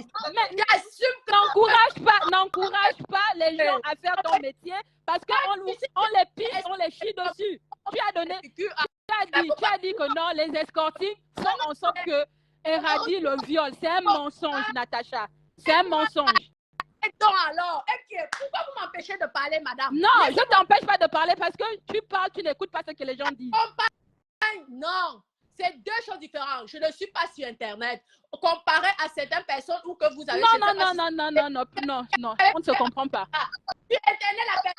S6: n'encourage pas les gens à faire ton métier parce qu'on les pisse, on les chie dessus. Tu as dit que non, les escortings font en sorte que éradier le viol. C'est un mensonge, Natacha. C'est un mensonge.
S1: Donc alors, pourquoi vous m'empêchez de parler, madame?
S6: Non, je ne t'empêche pas de parler parce que tu parles, tu n'écoutes pas ce que les gens disent.
S1: Non, c'est deux choses différentes. Je ne suis pas sur Internet. Comparé à certaines personnes ou que vous avez...
S6: Non, on ne se comprend pas.
S1: Sur Internet, la personne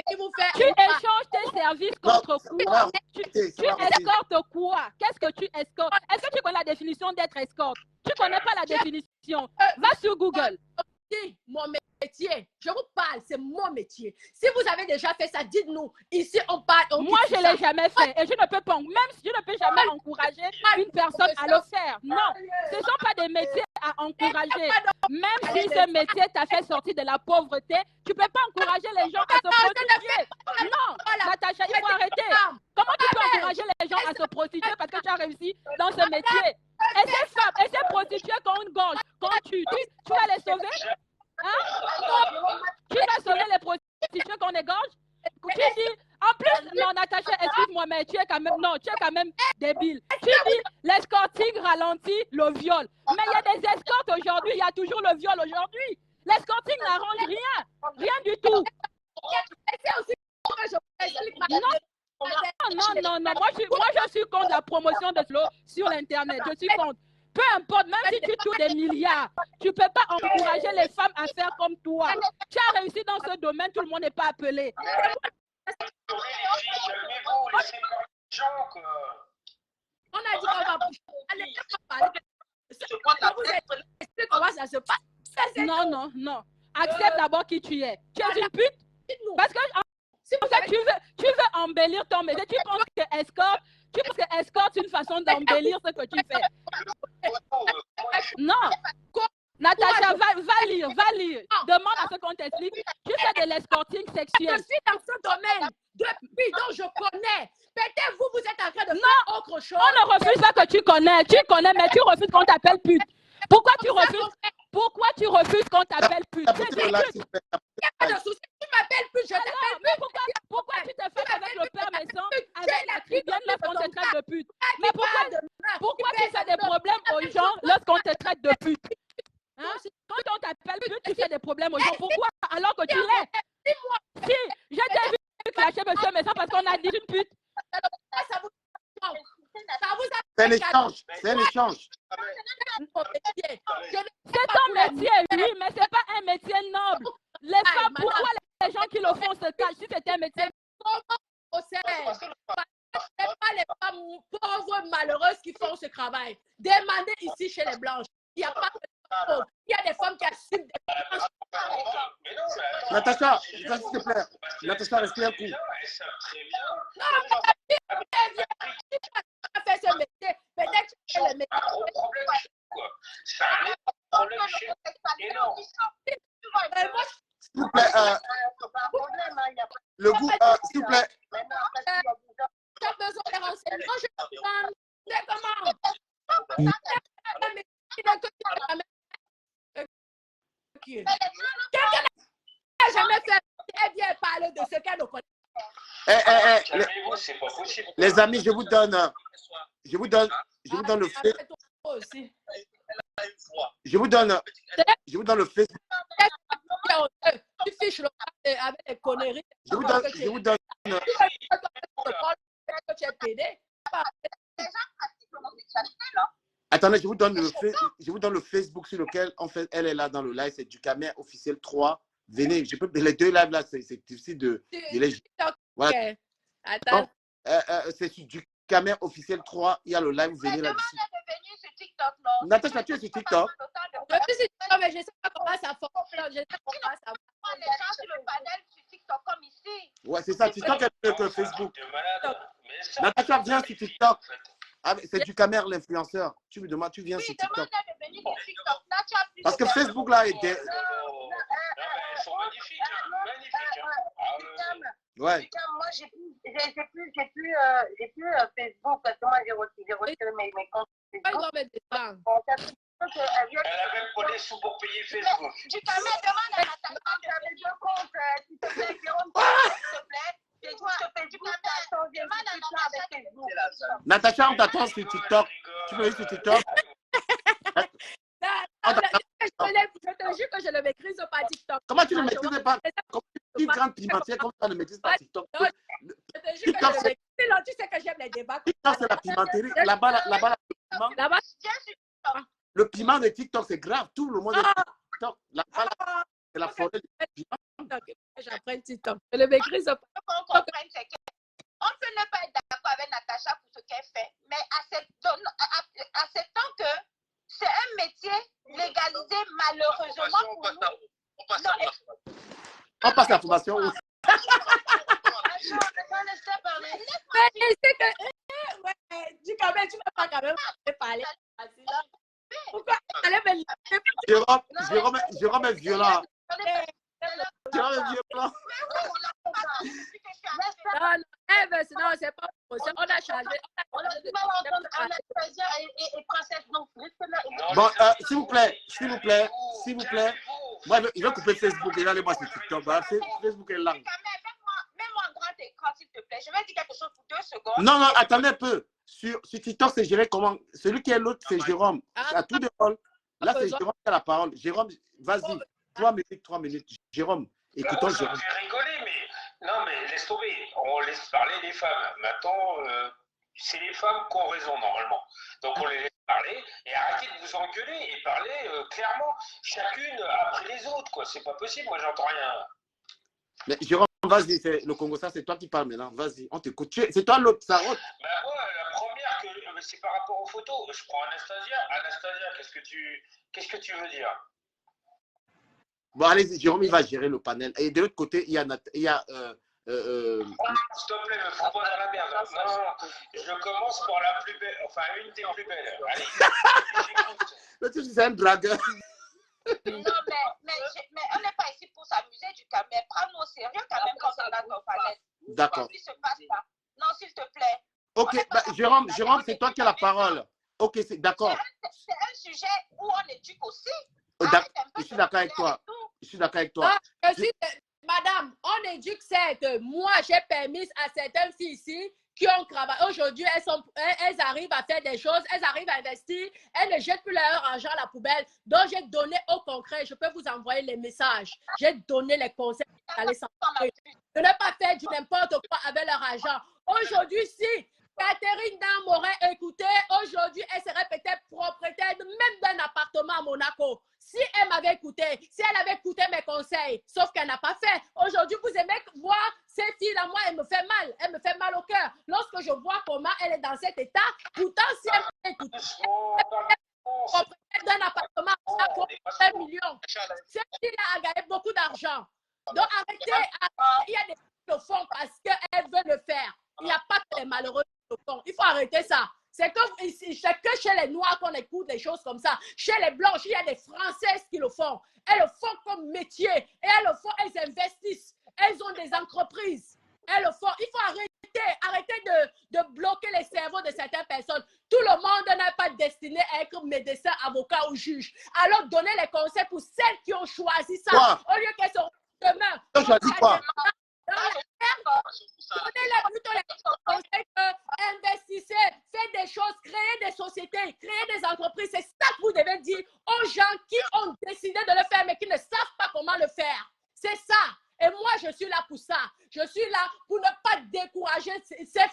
S1: qui vous fait...
S6: Tu échanges tes services contre quoi? Tu escortes quoi? Qu'est-ce que tu escortes? Est-ce que tu connais la définition d'être escorte? Tu ne connais pas la définition. Va sur Google.
S1: Mon métier, je vous parle, c'est mon métier. Si vous avez déjà fait ça, dites-nous. Ici, on parle.
S6: Moi, je ne l'ai jamais fait et je ne peux pas, même si je ne peux jamais encourager une personne à le faire. Non, ce ne sont pas des métiers à encourager. Même si ce métier t'a fait sortir de la pauvreté, tu ne peux pas encourager les gens à se prostituer. Non, Natacha, il faut arrêter. Comment tu peux encourager les gens à se prostituer parce que tu as réussi dans ce métier? Et ces femmes, et ces prostituées qu'on gorge, qu'on tue, tu vas les sauver? Hein? Tu vas sauver les prostituées qu'on égorge? Tu dis, en plus, non, Natacha, excuse-moi, mais tu es quand même débile. Tu dis, l'escorting ralentit le viol. Mais il y a des escortes aujourd'hui, il y a toujours le viol aujourd'hui. L'escorting n'arrange rien du tout. Non. Moi, je suis contre la promotion de slow sur l'Internet. Je suis contre. Peu importe, même si tu touches des milliards, tu ne peux pas encourager les femmes à faire comme toi. Tu as réussi dans ce domaine, tout le monde n'est pas appelé.
S1: On a dit qu'on va bouger. Allez, parler. Comment ça se passe?
S6: Non. Accepte d'abord qui tu es. Tu es une pute. Parce que tu veux embellir ton métier. Tu penses que escorte, c'est une façon d'embellir ce que tu fais. Non. Natacha, va lire. Demande à ce qu'on t'explique. Tu fais de l'escorting sexuel.
S1: Je suis dans ce domaine depuis, donc je connais. Peut-être vous êtes en train de faire autre chose.
S6: On ne refuse pas que tu connais. Tu connais, mais tu refuses qu'on t'appelle pute. Pourquoi tu refuses qu'on t'appelle pute?
S1: Il n'y a pas de souci. Tu m'appelles pute, je t'appelle pute.
S6: Pourquoi tu te fais avec le père maison, avec la tribuenne lorsqu'on te traite de pute? Mais pourquoi tu fais des problèmes aux gens lorsqu'on te traite de pute? Hein? Quand on t'appelle pute, tu fais des problèmes aux gens. Pourquoi? Alors que tu l'es. Si, je t'ai vu clasher monsieur Maison parce qu'on a dit une pute.
S2: C'est un échange. C'est
S6: ton métier, oui, mais ce n'est pas un métier noble. Les femmes, pourquoi les gens qui le font se cachent si c'était un métier?
S1: Ce n'est pas les femmes pauvres, malheureuses qui font ce travail. Demandez ici chez les blanches. Il n'y a pas de pauvres. Il y a des femmes qui assument des blanches.
S2: Natacha, s'il te plaît. Natacha, respire un coup.
S1: Fait ce métier, peut-être que le métier.
S5: Un gros problème chez nous, quoi. C'est un problème chez nous. Énorme.
S2: S'il vous plaît, le goût, s'il vous plaît.
S1: Tu as besoin de renseignements, je te demande. C'est comment? Quelqu'un n'a jamais fait très bien parler de ce qu'elle ne connaît.
S5: calmez-vous, c'est pas possible.
S2: Les amis, je vous donne le je vous donne le Facebook.
S1: Tu fiches le avec les conneries.
S2: Je vous donne
S1: que tu es pédé.
S2: Attendez, je vous donne le Facebook sur lequel en fait elle est là dans le live, c'est Ducamer officiel 3. Venez, les deux lives là, c'est difficile de les. Voilà.
S1: Attends.
S2: C'est sur Ducamer officiel 3, il y a le live, venez là-dessus. Natacha, tu es sur TikTok?
S1: Je suis sur TikTok, mais je ne sais pas comment ça fonctionne. Je ne sais pas comment ça fonctionne.
S4: Les gens sur le panel sur TikTok comme ici.
S2: Ouais, c'est ça, TikTok est mieux que Facebook. Natacha, viens sur TikTok. C'est Ducamer l'influenceur. Tu me demandes, tu viens sur TikTok. Parce que Facebook là est des.
S5: Elles sont magnifiques, magnifiques.
S2: Ouais.
S4: Moi, j'ai plus Facebook parce que moi, j'ai retiré mes comptes.
S1: Ils doivent mettre des temps.
S5: Elle a même pas les sous pour payer Facebook.
S4: Ducamer, demande à Natacha de deux comptes, s'il te plaît, Jérôme, s'il te plaît.
S2: Natacha, on t'attend sur TikTok. Tu peux aller sur TikTok?
S1: Je te jure que je ne maîtrise pas TikTok.
S2: Comment tu ne maîtrises pas? Comment tu grande pimentière, comment tu ne maîtrises pas TikTok?
S1: Je te jure que je ne maîtrise pas. Tu sais que j'aime les débats.
S2: TikTok, c'est la pimenterie. Là-bas, le piment de TikTok, c'est grave. Tout le monde est TikTok. Là-bas, c'est la forêt de piment.
S1: J'apprends TikTok. Je ne maîtrise pas.
S4: On peut ne pas être d'accord avec Natacha pour ce qu'elle fait, mais acceptons que c'est un métier légalisé malheureusement pour nous.
S2: On passe la formation.
S1: Mais c'est que, ouais, dis quand même, tu ne vas pas quand même parler. Pourquoi allez me laisser?
S2: Jérôme est violent. Jérôme est violent.
S1: Non, c'est pas possible. On a changé.
S2: Bon, s'il vous plaît. Moi, il va couper Facebook et allez moi sur TikTok. Facebook est là.
S4: Mets-moi en grand écran, s'il te plaît. Je vais dire quelque chose pour 2 secondes.
S2: Non, attendez un peu. Sur TikTok, c'est géré comment? Celui qui est l'autre, c'est Jérôme. À tout de rôle. Là, c'est Jérôme qui a la parole. Jérôme, vas-y. 3 minutes. Jérôme, écoutons Jérôme.
S5: Ça fait rigoler, mais non, mais laisse tomber. On laisse parler les femmes. Maintenant, c'est les femmes qui ont raison normalement. Donc on les laisse parler et arrêtez de vous engueuler et parler clairement, chacune après les autres, quoi. C'est pas possible, moi j'entends rien.
S2: Mais Jérôme, vas-y, le Congo, ça c'est toi qui parles maintenant. Vas-y, on t'écoute. C'est toi l'autre, ça rote.
S5: Bah moi, la première, c'est par rapport aux photos. Je prends Anastasia. Anastasia, qu'est-ce que tu veux dire?
S2: Bon, allez, Jérôme, il va gérer le panel. Et de l'autre côté, il y a
S5: s'il te plaît, me fous pas dans la merde. Non, je commence par la plus belle, enfin une des plus belles. Allez, j'écoute.
S2: C'est un dragueur.
S4: Non, mais on n'est pas ici pour s'amuser du Ducamer. Prends-nous au sérieux quand même quand on a nos panels.
S2: D'accord.
S4: Qu'est-ce qui se passe là? Non, s'il te plaît.
S2: Ok, Jérôme, c'est toi qui as la parole. Ok, c'est d'accord.
S4: C'est un sujet où on éduque aussi.
S2: Je suis d'accord avec toi.
S1: Madame, on éduque certes. Moi, j'ai permis à certaines filles ici qui ont travaillé. Aujourd'hui, elles arrivent à faire des choses, elles arrivent à investir, elles ne jettent plus leur argent à la poubelle. Donc, j'ai donné au concret. Je peux vous envoyer les messages. J'ai donné les conseils d'aller s'entraîner. De ne pas faire du n'importe quoi avec leur argent. Aujourd'hui, si Catherine Dam m'aurait écouté, aujourd'hui, elle serait peut-être propriétaire même d'un appartement à Monaco. Si elle m'avait écouté, si elle avait écouté mes conseils, sauf qu'elle n'a pas fait. Aujourd'hui, vous aimez voir ces filles-là, moi, elle me fait mal. Elle me fait mal au cœur. Lorsque je vois comment elle est dans cet état, pourtant, si elle m'avait écouté, propriétaire d'un appartement à Monaco, 1 million. Cette fille-là a gagné beaucoup d'argent. Donc, arrêtez. Il y a des filles qui le font parce qu'elles veulent le faire. Il n'y a pas que les malheureux qui le font. Il faut arrêter ça. C'est que chez les Noirs qu'on écoute des choses comme ça. Chez les Blanches, il y a des Françaises qui le font. Elles le font comme métier. Et elles le font, elles investissent. Elles ont des entreprises. Elles le font. Il faut arrêter de bloquer les cerveaux de certaines personnes. Tout le monde n'est pas destiné à être médecin, avocat ou juge. Alors, donnez les conseils pour celles qui ont choisi ça.
S2: Quoi?
S1: Au lieu qu'elles sont demain.
S2: J'ai dit quoi?
S1: Donnez-les plutôt les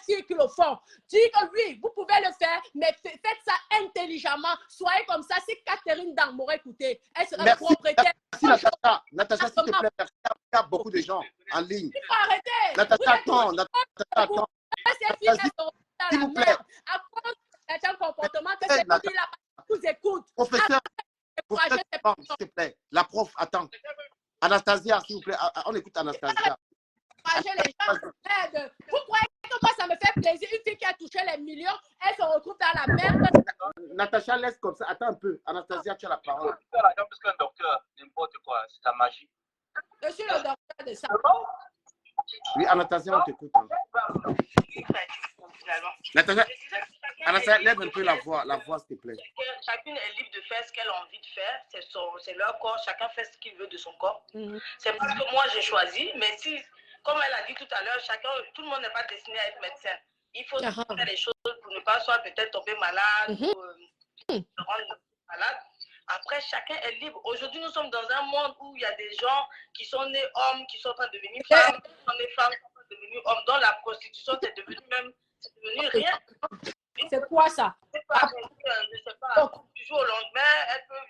S1: filles qui le font. Dis que oui, vous pouvez le faire, mais faites ça intelligemment. Soyez comme ça. Si Catherine Dang m'aurait écouté, elle serait propriétaire.
S2: Merci, Natacha. Natacha, s'il te plaît, merci. Il y a beaucoup de gens en ligne.
S1: Il faut arrêter.
S2: Natacha, attends. Natacha, attends.
S1: S'il vous plaît. À cause d'un comportement que c'est dit là, vous écoute.
S2: Professeur, s'il te plaît. La prof, attends. Anastasia, s'il vous plaît. On écoute Anastasia.
S1: Les gens, vous croyez que moi, ça me fait plaisir? Une fille qui a touché les millions, elle se retrouve dans la merde.
S2: Natacha, laisse comme ça. Attends un peu. Anastasia, tu as la parole.
S3: Parce qu'un docteur, n'importe quoi, c'est ta magie.
S1: Je suis le docteur de ça.
S2: Oui, Anastasia, on t'écoute. Anastasia, lève un peu la voix, s'il te plaît.
S4: Chacune est libre de faire ce qu'elle a envie de faire. C'est leur corps. Chacun fait ce qu'il veut de son corps. C'est parce que moi, j'ai choisi. Mais si, comme elle a dit tout à l'heure, tout le monde n'est pas destiné à être médecin. Il faut faire les choses pour ne pas soit peut-être tomber malade ou se rendre malade. Après, chacun est libre. Aujourd'hui, nous sommes dans un monde où il y a des gens qui sont nés hommes, qui sont en train de devenir femmes, qui sont nés femmes, qui sont en train de devenir hommes. Dans la prostitution, c'est devenu rien.
S1: C'est quoi ça?
S4: Je sais pas. Du jour au lendemain,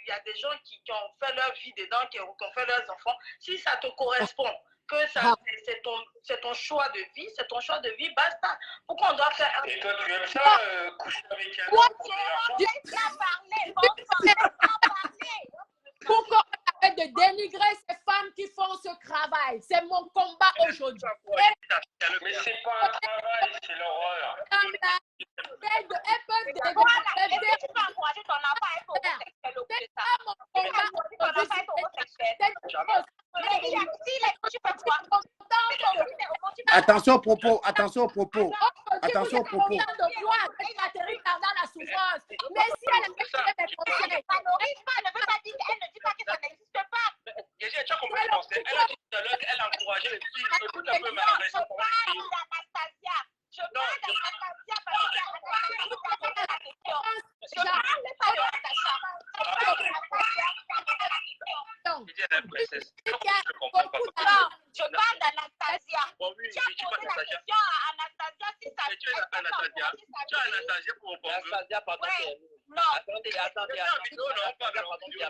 S4: il y a des gens qui ont fait leur vie dedans, qui ont fait leurs enfants. Si ça te correspond, que c'est ton choix de vie, c'est ton choix de vie, basta. Pourquoi on doit faire un...
S5: Et toi, tu aimes ça, coucher avec un homme pour
S1: Pourquoi on arrête de dénigrer ces femmes qui font ce travail? C'est mon combat aujourd'hui.
S5: Mais c'est pas un travail, c'est l'horreur.
S2: Attention au propos, attention au propos. Attention au propos.
S1: Mais si elle a fait mes conseils,
S4: Elle ne dit pas que ça n'existe pas.
S3: Tu as compris le conseil. Elle a dit tout à l'heure qu'elle a encouragé les filles. Écoute un peu ma raison pour les filles.
S4: Je parle d'Anastasia parce que je parle pas de Natacha. Je parle d'Anastasia. Tu as posé la question à Anastasia si ça
S3: tu as Anastasia pour répondre. Anastasia, pardon.
S4: Non.
S3: Attendez.
S4: Tu as posé la question à Anastasia.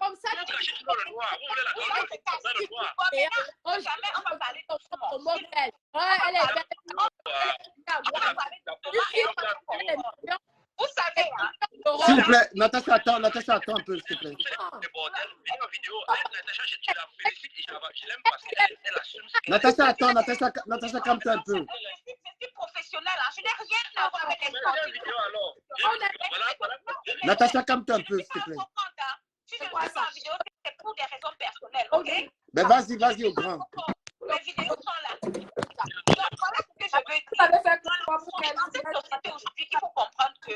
S1: comme ça, jamais on va parler de son modèle. Elle est belle.
S4: Vous savez,
S2: S'il vous plaît, Natacha, attends un peu, s'il te plaît. Natacha, attends, Natacha, calme-toi un peu.
S4: C'est professionnel, je n'ai rien à voir avec les sportifs.
S2: Natacha, calme-toi un peu, s'il te plaît.
S4: Si je fais en vidéo, c'est pour des raisons personnelles, ok?
S2: Ben vas-y, au grand.
S4: Les vidéos sont là. Donc voilà ce que je veux dire. Dans cette société aujourd'hui, il faut comprendre que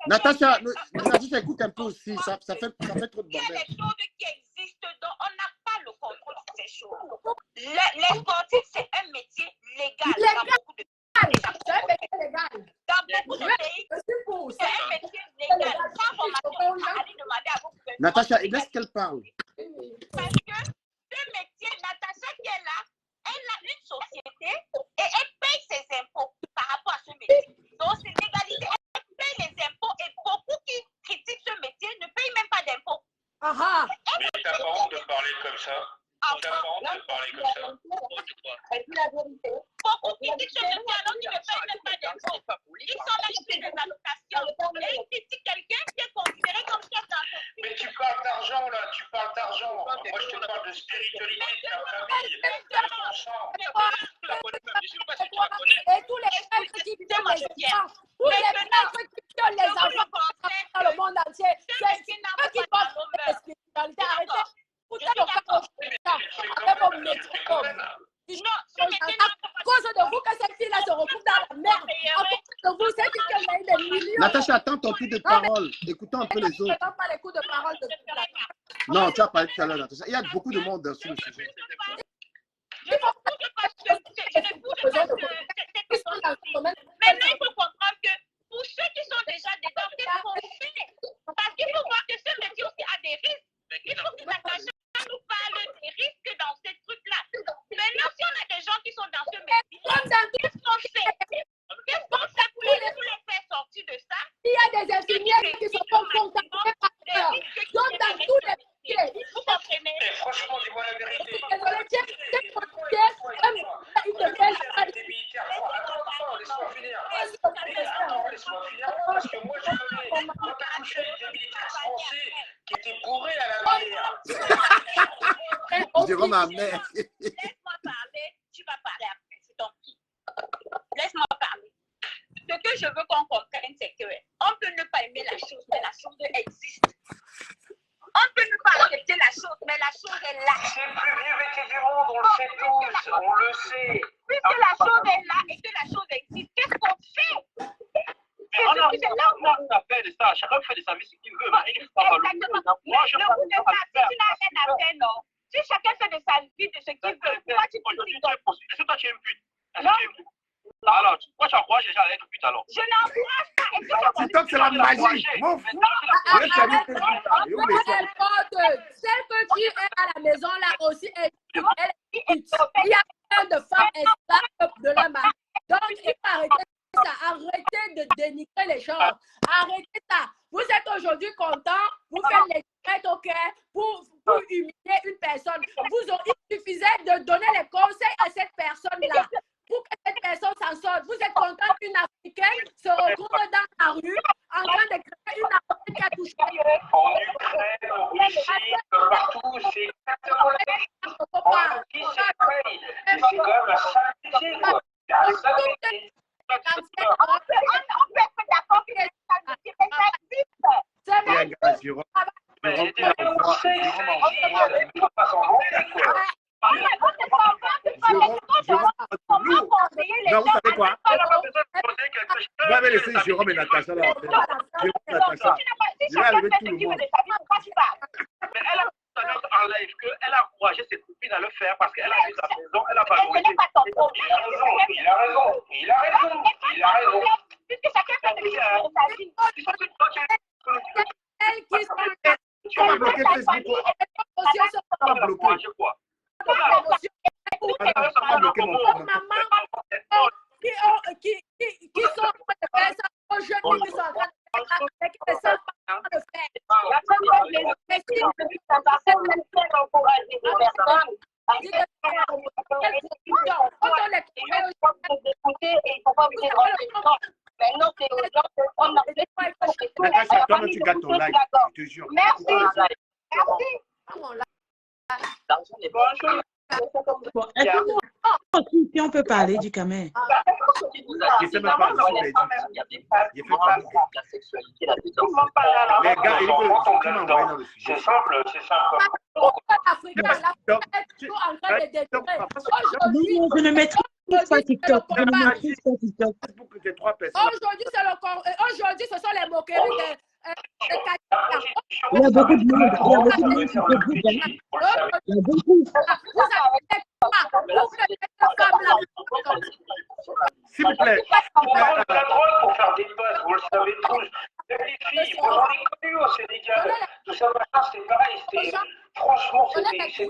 S2: Natacha, écoute un peu aussi, ça fait trop de
S4: il y a
S2: bordel.
S4: des choses qui existent dont on n'a pas le contrôle sur ces choses. Les sportifs, c'est un métier légal dans beaucoup de pays. Dans beaucoup de pays, c'est un métier légal. Sans formation, allez demander à vos gouvernements.
S2: Natacha, laisse qu'elle parle.
S4: Parce que ce métier, Natacha qui est là, elle a une société et elle paye ses impôts par rapport à ce métier. Donc c'est légalisé, elle paye les impôts et beaucoup qui critiquent ce métier ne payent même pas d'impôts.
S5: Mais t'as pas honte de parler comme ça? T'as pas honte de parler comme ça?
S4: Beaucoup critiquent ce métier alors qu'ils ne payent même pas d'impôts. Ils sont là, ils paient des allocations et ils critiquent quelqu'un qui est considéré comme chef d'entreprise.
S5: Mais tu parles d'argent là, tu parles d'argent. Moi je te parle de spiritualité, de ta famille, de ton sang.
S1: Et tous les maîtres qui violent les enfants, tous les maîtres qui violent les enfants dans le monde entier, c'est eux qui portent la spiritualité. Arrêtez. Foutez le camp avec vos métiers. À cause de vous que cette fille-là se retrouve dans la merde. À cause de vous, cette fille qui a eu des millions.
S2: Natacha, attends ton tour de parole. Écoutons un peu les autres.
S1: Je ne donne pas les coups de parole de tout là.
S2: Non, tu as parlé tout à l'heure, Natacha. Il y a beaucoup de monde sur le sujet.
S4: Il faut que
S2: ma mère.
S8: Laisse-moi parler, tu vas parler après, c'est ton prix. Laisse-moi parler. Ce que je veux qu'on comprenne, c'est qu'on peut ne pas aimer la chose, mais la chose existe. On peut ne pas accepter la chose, mais la chose est là.
S5: C'est le plus vieux métier du monde, on le sait tous, on le sait.
S8: Puisque la chose est là et que la chose existe, qu'est-ce qu'on fait?
S3: On a fait de ça, chacun fait de sa vie ce qu'il veut.
S8: Exactement. Mais le bout de ça, si tu n'as rien à faire, non. Si chacun fait de sa vie de ce qu'il veut, pourquoi tu critiques?
S3: Est-ce que toi tu es une pute? Alors, pourquoi tu encourages les gens à être pute alors?
S8: Je n'encourage pas. Et puis,
S2: TikTok, c'est la magie. Mon fou.
S1: Celle que tu es à la maison là aussi, elle est pute. Il y a plein de femmes esclaves de la mari. Donc, il faut arrêter ça. Arrêtez de dénigrer les gens. Arrêtez ça. Vous êtes aujourd'hui content, vous faites les traites, ok, pour humilier une personne. Il suffisait de donner les conseils à cette personne-là pour que cette personne s'en sorte. Vous êtes content qu'une Africaine se retrouve dans la rue en train de créer une Africaine qui a touché.
S5: En Ukraine, en Russie, partout, c'est exactement la même chose. En Turquie, c'est pareil. C'est quand même la saleté, quoi. La saleté.
S8: On peut être d'accord que les saletés, mais ça existe.
S1: C'est bon.
S2: Non, vous savez quoi? Vous avez laissé Jérôme et Natacha là. Jérôme et Natacha. Je vais arriver tout le monde.
S3: Mais elle a en live qu'elle a encouragé ses copines à le faire parce qu'elle a vu sa maison, elle a valorisé.
S5: Il a raison.
S8: Puisque chacun fait ce qu'il veut de sa vie.
S1: Elles qui sont
S2: On va bloquer Facebook. On va bloquer.
S1: qui sont en train de faire ça aux jeunes qui sont en train de faire ça et qui ne savent pas le
S2: Natacha, toi, tu gâtes ton like, je te jure.
S8: Merci.
S9: Bon, si on peut parler du Camer.
S2: Je sais même pas, je fais pas.
S3: La sexualité là-dedans.
S2: Les gars, ils veulent m'envoyer dans le sujet.
S5: C'est simple.
S9: Non, je ne mettrai pas TikTok. Je ne mettrai pas TikTok.
S1: Aujourd'hui, ce sont les moqueries
S9: il y a beaucoup de monde. Il y a beaucoup de monde sur Facebook. Il y a beaucoup.
S2: S'il vous plaît.
S5: On a la droite pour faire des passes, vous le savez tous. Les filles, on est connus au Sénégal. Tout ça, c'est pareil. Franchement, c'était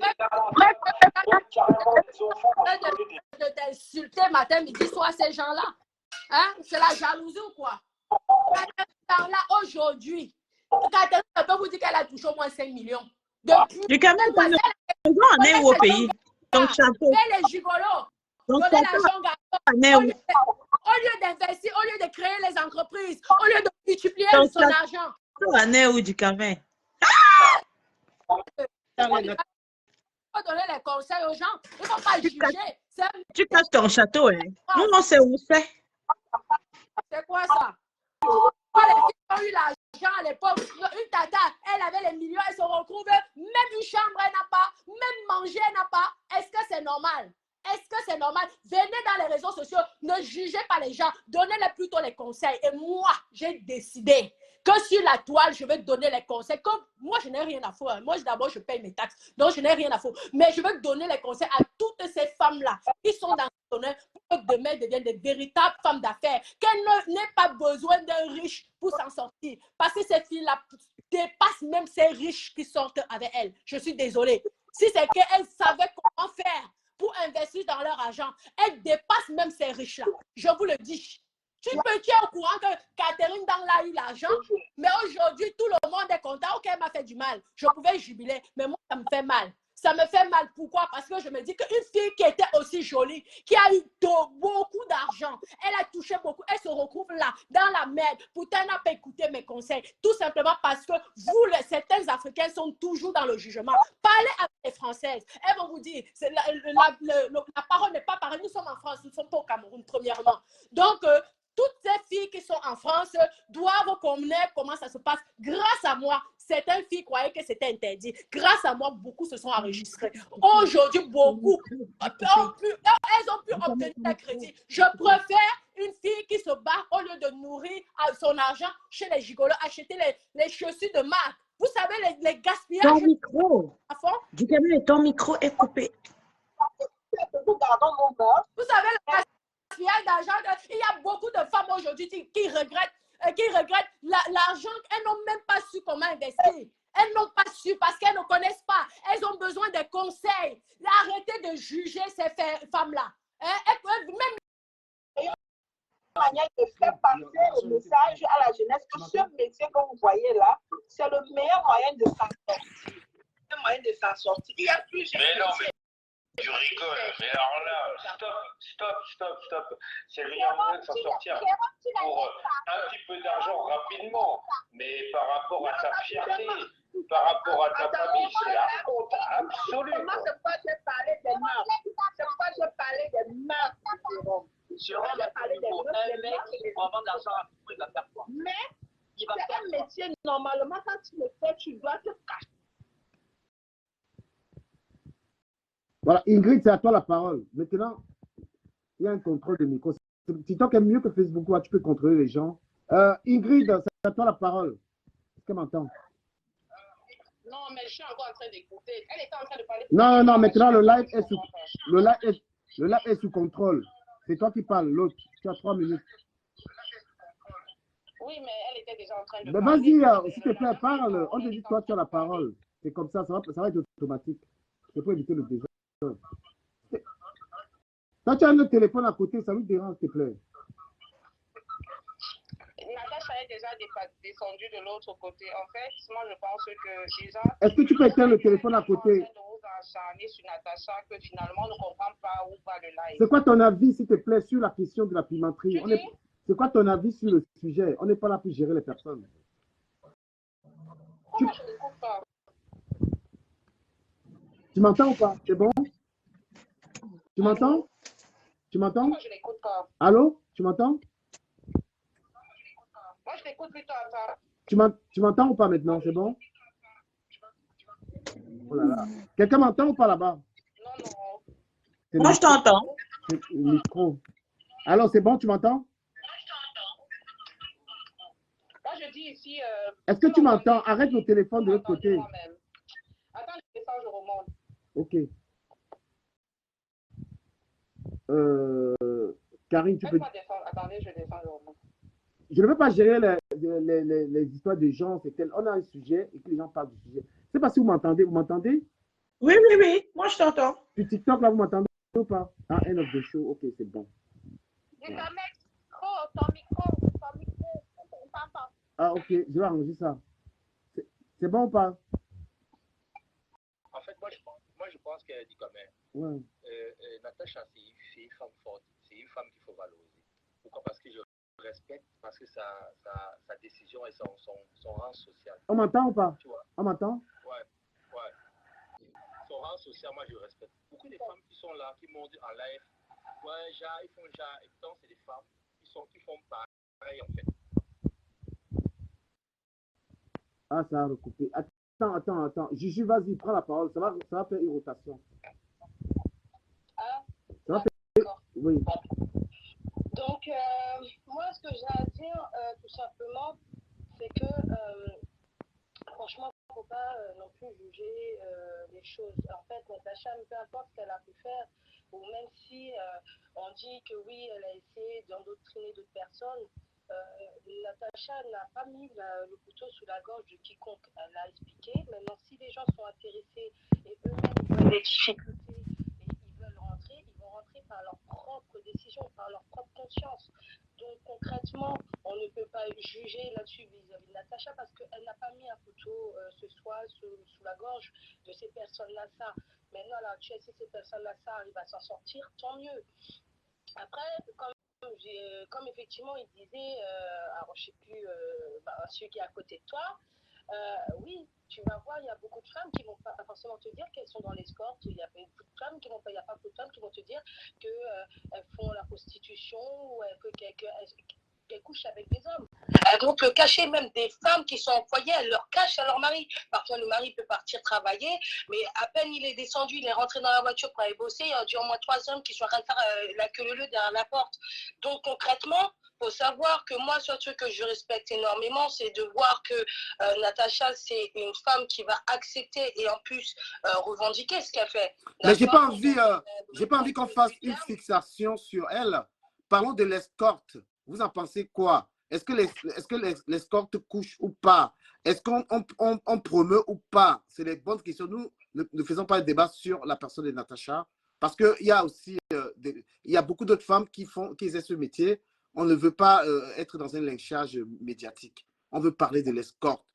S1: de t'insulter matin, midi, soir, ces gens-là. Hein? C'est la jalousie ou quoi? Là, aujourd'hui, Catherine peut vous dire qu'elle a touché au moins 5 millions. Depuis.
S9: Du Camer, on est où au pays? Donc, chapeau.
S1: Les gigolos. Donner l'argent au lieu d'investir, au lieu de créer les entreprises, au lieu de multiplier son argent.
S9: On est où du Camer?
S1: Il faut donner les conseils aux gens. Il ne faut pas juger.
S9: Tu caches ton château, hein? Nous, on sait où c'est.
S1: C'est quoi ça? Les filles ont eu l'argent à l'époque. Une tata, elle avait les millions, elle se retrouve, même une chambre, elle n'a pas, même manger, elle n'a pas. Est-ce que c'est normal? Est-ce que c'est normal? Venez dans les réseaux sociaux, ne jugez pas les gens, donnez-les plutôt les conseils. Et moi, j'ai décidé que sur la toile, je vais donner les conseils. Comme moi, je n'ai rien à foutre. Moi, d'abord, je paye mes taxes, donc je n'ai rien à foutre. Mais je vais donner les conseils à toutes ces femmes-là qui sont dans ce honneur pour que demain deviennent des véritables femmes d'affaires. Qu'elles n'aient pas besoin d'un riche pour s'en sortir. Parce que ces filles-là dépassent même ces riches qui sortent avec elles. Je suis désolée. Si c'est qu'elles savaient comment faire pour investir dans leur argent, elles dépassent même ces riches-là. Je vous le dis. Tu es au courant que Catherine Dang a eu l'argent, mais aujourd'hui, tout le monde est content. Ok, elle m'a fait du mal. Je pouvais jubiler, mais moi, ça me fait mal. Ça me fait mal. Pourquoi? Parce que je me dis qu'une fille qui était aussi jolie, qui a eu beaucoup d'argent, elle a touché beaucoup, elle se retrouve là, dans la merde. Pourtant, elle n'a pas écouté mes conseils. Tout simplement parce que vous, certains Africains, sont toujours dans le jugement. Parlez avec les Françaises. Elles vont vous dire, la parole n'est pas pareille. Nous sommes en France, nous ne sommes pas au Cameroun, premièrement. Donc, toutes ces filles qui sont en France doivent connaître comment ça se passe. Grâce à moi, certaines filles croyaient que c'était interdit. Grâce à moi, beaucoup se sont enregistrées. Aujourd'hui, beaucoup elles ont pu obtenir un crédit. Je préfère une fille qui se bat au lieu de nourrir son argent chez les gigolos, acheter les chaussures de marque. Vous savez, les gaspillages.
S9: Ton micro. Du Cameroun, ton micro est coupé.
S1: Vous savez, le gaspillage d'argent, il y a beaucoup de femmes aujourd'hui qui regrettent l'argent. Elles n'ont même pas su comment investir. Elles n'ont pas su parce qu'elles ne connaissent pas. Elles ont besoin de conseils. Arrêtez de juger ces femmes-là. Même
S10: manière de faire passer le message à la jeunesse que ce métier que vous voyez là, c'est le meilleur moyen de s'en sortir. Le moyen de s'en sortir. Il y a plusieurs métiers.
S5: Tu rigoles, mais alors là, stop. C'est le meilleur moyen de s'en sortir pour un petit peu d'argent rapidement, mais par rapport à ta fierté, par rapport à ta famille, c'est la honte absolue.
S10: Moi, c'est pas j'ai parlé des marques. C'est pas j'ai parlé des marques.
S8: Jérôme, j'ai parlé des mecs qui vont avoir de l'argent, il va faire quoi?
S10: Mais c'est un métier, normalement, quand tu le fais, tu dois te cacher.
S2: Voilà, Ingrid, c'est à toi la parole. Maintenant, il y a un contrôle de micro. TikTok est mieux que Facebook, où tu peux contrôler les gens. Ingrid, c'est à toi la parole. Est-ce qu'elle m'entend?
S4: Non, mais je suis encore en train d'écouter. Elle était en train de parler.
S2: Non, maintenant le live est sous contrôle. C'est toi qui parles, l'autre. Tu as 3 minutes.
S4: Oui, mais elle était déjà en train de
S2: parler. Vas-y, s'il te plaît,
S4: parle.
S2: parle. On te dit, toi, tu as la parole. C'est comme ça va être automatique. C'est pour éviter le désordre. Quand tu as le téléphone à côté, ça nous dérange, s'il te plaît.
S4: Natacha est déjà descendue de l'autre côté. En fait, moi, je pense que déjà...
S2: Est-ce que tu peux éteindre le téléphone à côté?
S4: Vous acharner sur Natacha que finalement, on ne comprend pas où va le live.
S2: C'est quoi ton avis, s'il te plaît, sur la question de la pimenterie? C'est quoi ton avis sur le sujet? On n'est pas là pour gérer les personnes.
S4: Je n'écoute pas.
S2: Tu m'entends ou pas? C'est bon? Tu m'entends? Tu m'entends?
S4: Moi, je n'écoute pas.
S2: Allô? Tu m'entends?
S4: Moi, je t'écoute plutôt à ça.
S2: Tu m'entends ou pas maintenant? C'est bon? Oh là là. Quelqu'un m'entend ou pas là-bas?
S4: Non.
S9: Moi, je t'entends.
S2: C'est le micro. Alors, c'est bon? Tu m'entends?
S4: Moi, je dis ici...
S2: Est-ce que tu m'entends? Arrête le téléphone de l'autre côté.
S4: Attends, je descends, je remonte.
S2: Ok. Karine, tu peux...
S4: Attendez, je descends, je remonte.
S2: Je ne veux pas gérer les histoires des gens. On a un sujet et que les gens parlent du sujet. Je ne sais pas si vous m'entendez. Vous m'entendez?
S9: Oui. Moi, je t'entends.
S2: Sur TikTok, là, vous m'entendez ou pas? Ah, end of the show. Ok, c'est bon.
S8: Ton micro.
S2: Ah, ok. Je vais arranger ça. C'est bon ou pas?
S3: En fait, moi, je pense qu'elle dit quand même.
S2: Ouais.
S3: Natacha, c'est une femme forte. C'est une femme qu'il faut valoriser. Pourquoi? Parce que je respecte, parce que sa décision et son rang social.
S2: On m'entend ou pas?
S3: Tu vois?
S2: On m'entend?
S3: Ouais. Son rang social, moi, je respecte. Beaucoup de femmes qui sont là, qui m'ont dit en live, ouais, ils font et pourtant, c'est des femmes qui font pareil, en fait.
S2: Ah, ça a recoupé. Attends. Juju, vas-y, prends la parole. Ça va faire une rotation.
S4: Ah,
S2: ça va faire... Oui.
S4: Donc, moi, ce que j'ai à dire, tout simplement, c'est que, franchement, il ne faut pas non plus juger les choses. En fait, Natacha, peu importe ce qu'elle a pu faire, ou même si on dit que oui, elle a essayé d'endoctriner d'autres personnes, Natacha n'a pas mis le couteau sous la gorge de quiconque. Elle a expliqué. Maintenant, si les gens sont intéressés et eux-mêmes veulent des difficultés et ils veulent rentrer, ils vont rentrer par leur propre décision, par leur propre conscience. Donc concrètement, on ne peut pas juger là-dessus vis-à-vis de Natacha parce qu'elle n'a pas mis un couteau ce soir sous la gorge de ces personnes-là. Ça. Maintenant, là, si ces personnes-là, ça arrive à s'en sortir, tant mieux. Après, comme effectivement il disait, alors je ne sais plus, celui qui est à côté de toi, oui, tu vas voir, il y a beaucoup de femmes qui ne vont pas forcément te dire qu'elles sont dans l'escorte. Il y a beaucoup de femmes qui vont pas, il y a pas beaucoup de femmes qui vont te dire qu'elles font la prostitution ou qu'elles couchent avec des hommes. Elles vont te cacher, même des femmes qui sont en foyer, elles leur cachent à leur mari. Parfois, le mari peut partir travailler, mais à peine il est descendu, il est rentré dans la voiture pour aller bosser, il y a dû au moins 3 hommes qui sont en train de faire la queue leu derrière la porte. Donc, concrètement, il faut savoir que moi, sur ce que je respecte énormément, c'est de voir que Natacha, c'est une femme qui va accepter et en plus revendiquer ce qu'elle fait.
S2: Mais j'ai pas envie qu'on fasse une fixation sur elle. Parlons de l'escorte. Vous en pensez quoi? Est-ce que l'escorte couche ou pas? Est-ce qu'on promeut ou pas? C'est les bonnes questions. Nous ne faisons pas le débat sur la personne de Natacha parce qu'il y a aussi il y a beaucoup d'autres femmes qui exercent ce métier. On ne veut pas être dans un lynchage médiatique. On veut parler de l'escorte.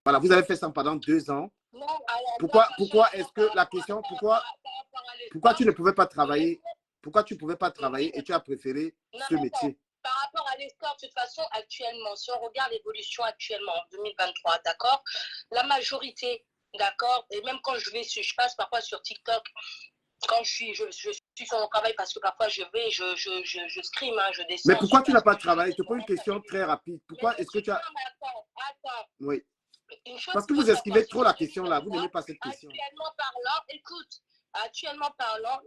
S2: Voilà, vous avez fait ça pendant 2 ans.
S4: Non,
S2: pourquoi est-ce que la question, pourquoi tu ne pouvais pas travailler? Pourquoi tu ne pouvais pas travailler et tu as préféré ce métier?
S4: Par rapport à l'escorte, de toute façon, actuellement, si on regarde l'évolution actuellement en 2023, d'accord, la majorité, d'accord, et même quand je passe parfois sur TikTok, quand je suis sur mon travail parce que parfois je scream, hein, je descends.
S2: Mais pourquoi tu n'as pas travaillé? Je te pose une question très rapide. Pourquoi est-ce que tu as...
S4: Attends.
S2: Oui. Parce que vous esquivez trop la question là. Vous n'aimez pas cette question.
S4: Actuellement parlant, écoute, actuellement parlant,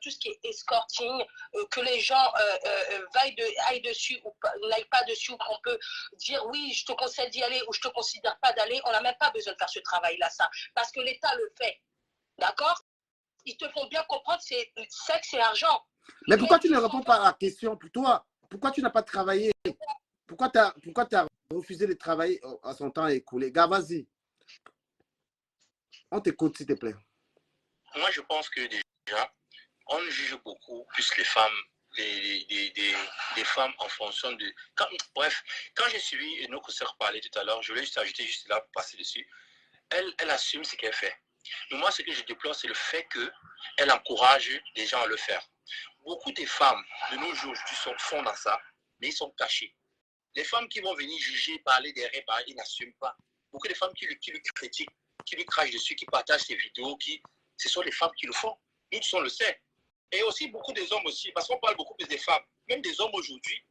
S4: tout ce qui est escorting, que les gens aillent dessus ou n'aillent pas dessus, ou qu'on peut dire oui, je te conseille d'y aller ou je te considère pas d'aller, on n'a même pas besoin de faire ce travail-là, ça. Parce que l'État le fait. D'accord? Ils te font bien comprendre, c'est sexe et argent.
S2: Mais pourquoi tu ne réponds pas à la question pour toi? Pourquoi tu n'as pas travaillé? Pourquoi tu as refusé de travailler à son temps écoulé? Gars, vas-y. On t'écoute, s'il te plaît.
S3: Moi, je pense que déjà, on juge beaucoup plus les femmes, des femmes en fonction de... Bref, quand j'ai suivi nos consoeurs parler tout à l'heure, je voulais juste ajouter juste là pour passer dessus. Elle assume ce qu'elle fait. Mais moi, ce que je déplore, c'est le fait qu'elle encourage les gens à le faire. Beaucoup de femmes de nos jours font dans ça, mais ils sont cachés. Les femmes qui vont venir juger, parler derrière, ils n'assument pas. Beaucoup de femmes qui lui critiquent, qui lui crachent dessus, qui partagent ses vidéos, ce sont les femmes qui le font. Nous, on le sait. Et aussi beaucoup des hommes aussi, parce qu'on parle beaucoup plus des femmes. Même des hommes aujourd'hui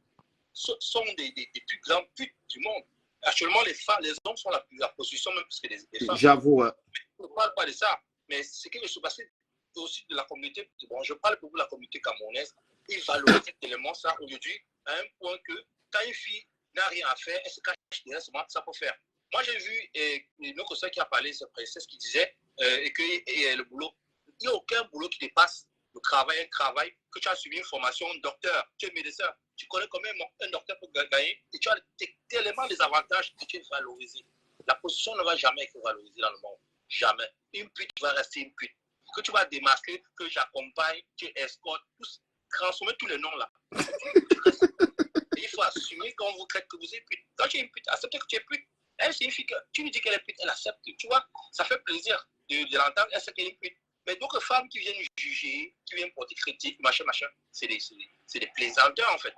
S3: sont des plus grands putes du monde. Actuellement, les hommes sont la position même plus que les femmes.
S2: J'avoue.
S3: Je ne parle pas de ça, mais c'est quelque chose parce que aussi de la communauté, bon, je parle beaucoup de la communauté camerounaise, ils valorisent tellement ça aujourd'hui à un point que quand une fille n'a rien à faire, elle se cache derrière ça pour faire. Moi, j'ai vu nos conseils qui a parlé, c'est ce qu'il disait, et le boulot. Il n'y a aucun boulot qui dépasse le travail, que tu as suivi une formation, docteur, tu es médecin, tu connais quand même un docteur pour gagner, et tu as tellement des avantages que tu es valorisé. La position ne va jamais être valorisée dans le monde. Jamais. Une pute va rester une pute. Que tu vas démasquer, que j'accompagne, tu escortes, transformer tous les noms là. Et il faut assumer quand vous craignez que vous êtes pute. Quand tu es une pute, acceptez que tu es pute. Elle signifie que tu lui dis qu'elle est pute, elle accepte. Tu vois, ça fait plaisir de l'entendre, elle sait qu'elle est pute. Mais d'autres femmes qui viennent juger, qui viennent porter critique, machin, c'est des plaisanteurs en fait.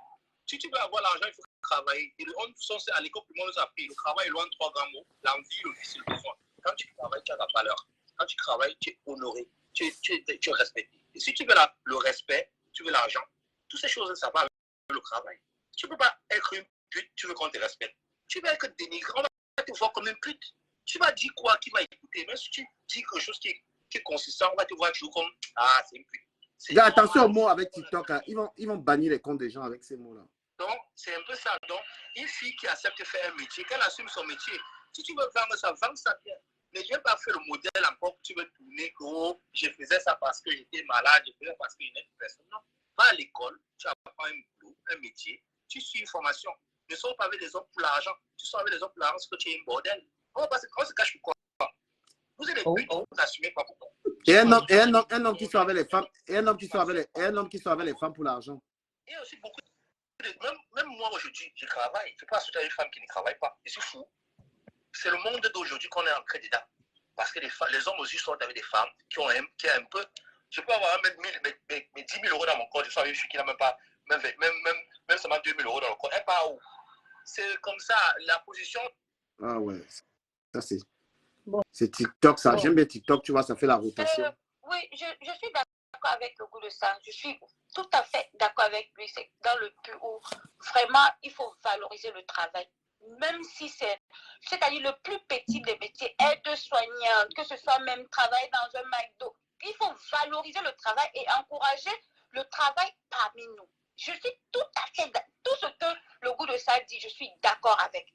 S3: Si tu veux avoir l'argent, il faut travailler. Et on sait à l'école, tout le monde nous a appris. Le travail est loin de 3 grands mots. L'envie, le vice, le besoin. Quand tu travailles, tu as la valeur. Quand tu travailles, tu es honoré. Tu es respecté. Et si tu veux le respect, tu veux l'argent, toutes ces choses, ça va avec le travail. Tu ne peux pas être une pute, tu veux qu'on te respecte. Tu vas être dénigrant, on va te voir comme une pute. Tu vas dire quoi, qui va écouter. Même si tu dis quelque chose qui est consistant, on va te voir toujours comme c'est une pute.
S2: Attention aux mots avec TikTok. Hein. Ils vont bannir les comptes des gens avec ces mots-là.
S3: Donc, c'est un peu ça. Donc, une fille qui accepte de faire un métier, qu'elle assume son métier. Si tu veux vendre ça bien. Mais je n'ai pas fait le modèle encore que tu veux tourner, que je faisais ça parce que j'étais malade, je faisais parce qu'il y a une personne. Non. Va à l'école, tu apprends un boulot, un métier, tu suis une formation. Ne sois pas avec des hommes pour l'argent. Tu sois avec des hommes pour l'argent parce que tu es un bordel. On se cache pourquoi? Vous êtes des putes, vous n'assumez pas pourquoi.
S2: Et un homme qui soit avec les femmes, et un homme qui soit avec les femmes pour l'argent.
S3: Il y a aussi beaucoup même moi aujourd'hui, je travaille. Je peux assurer une femme qui ne travaille pas. Je suis fou. C'est le monde d'aujourd'hui qu'on est entré dedans. Parce que les hommes aussi sont avec des femmes qui ont un peu. Je peux avoir mes 10 000 euros dans mon compte. Je suis avec une fille qui n'a même pas, même seulement 2 000 euros dans le compte. Elle part où? C'est comme ça, la position.
S2: Ah ouais, ça c'est. Bon. C'est TikTok, ça. Bon. J'aime bien TikTok, tu vois, ça fait la rotation.
S8: Oui, je suis d'accord avec le goût de ça. Je suis tout à fait d'accord avec lui. C'est dans le but où vraiment il faut valoriser le travail. Même si c'est-à-dire le plus petit des métiers, aide-soignante, que ce soit même travailler dans un McDo. Il faut valoriser le travail et encourager le travail parmi nous. Je suis tout à fait d'accord. Tout ce que le goût de ça dit, je suis d'accord avec.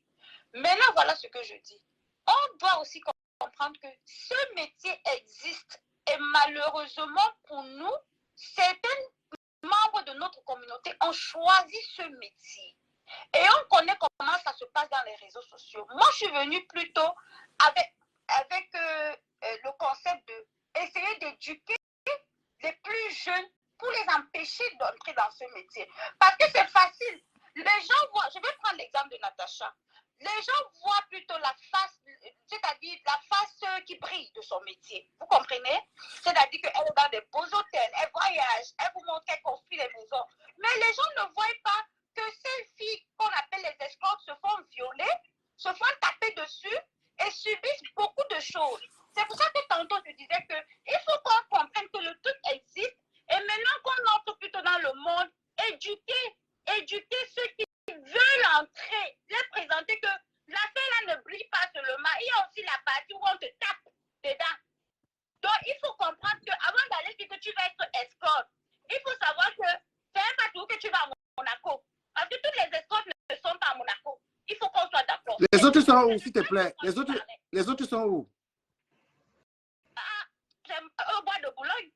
S8: Maintenant, voilà ce que je dis. On doit aussi comprendre que ce métier existe et malheureusement pour nous, certains membres de notre communauté ont choisi ce métier. Et on connaît comment ça se passe dans les réseaux sociaux. Moi, je suis venue plutôt avec le concept d'essayer d'éduquer les plus jeunes pour les empêcher d'entrer dans ce métier. Parce que c'est facile. Les gens voient, je vais prendre l'exemple de Natacha. Les gens voient plutôt la face, c'est-à-dire la face qui brille de son métier. Vous comprenez? C'est-à-dire qu'elle est dans des beaux hôtels, elle voyage, elle vous montre qu'elle construit les maisons. Mais les gens ne voient pas que ces filles qu'on appelle les escortes se font violer, se font taper dessus et subissent beaucoup de choses. C'est pour ça que tantôt je disais qu'il faut qu'on comprenne que le truc existe et maintenant qu'on entre plutôt dans le monde, éduquer ceux qui veulent entrer, les présenter que la fille-là ne brille pas seulement, il y a aussi la partie où on te tape dedans. Donc il faut comprendre qu'avant d'aller dire que tu vas être escorte, il faut savoir que c'est pas tout que tu vas à Monaco. Parce que toutes les escortes ne sont pas à Monaco. Il faut qu'on soit d'accord.
S2: Les autres sont où, s'il te plaît? Les autres sont où?
S8: Ah, c'est au bois de Boulogne.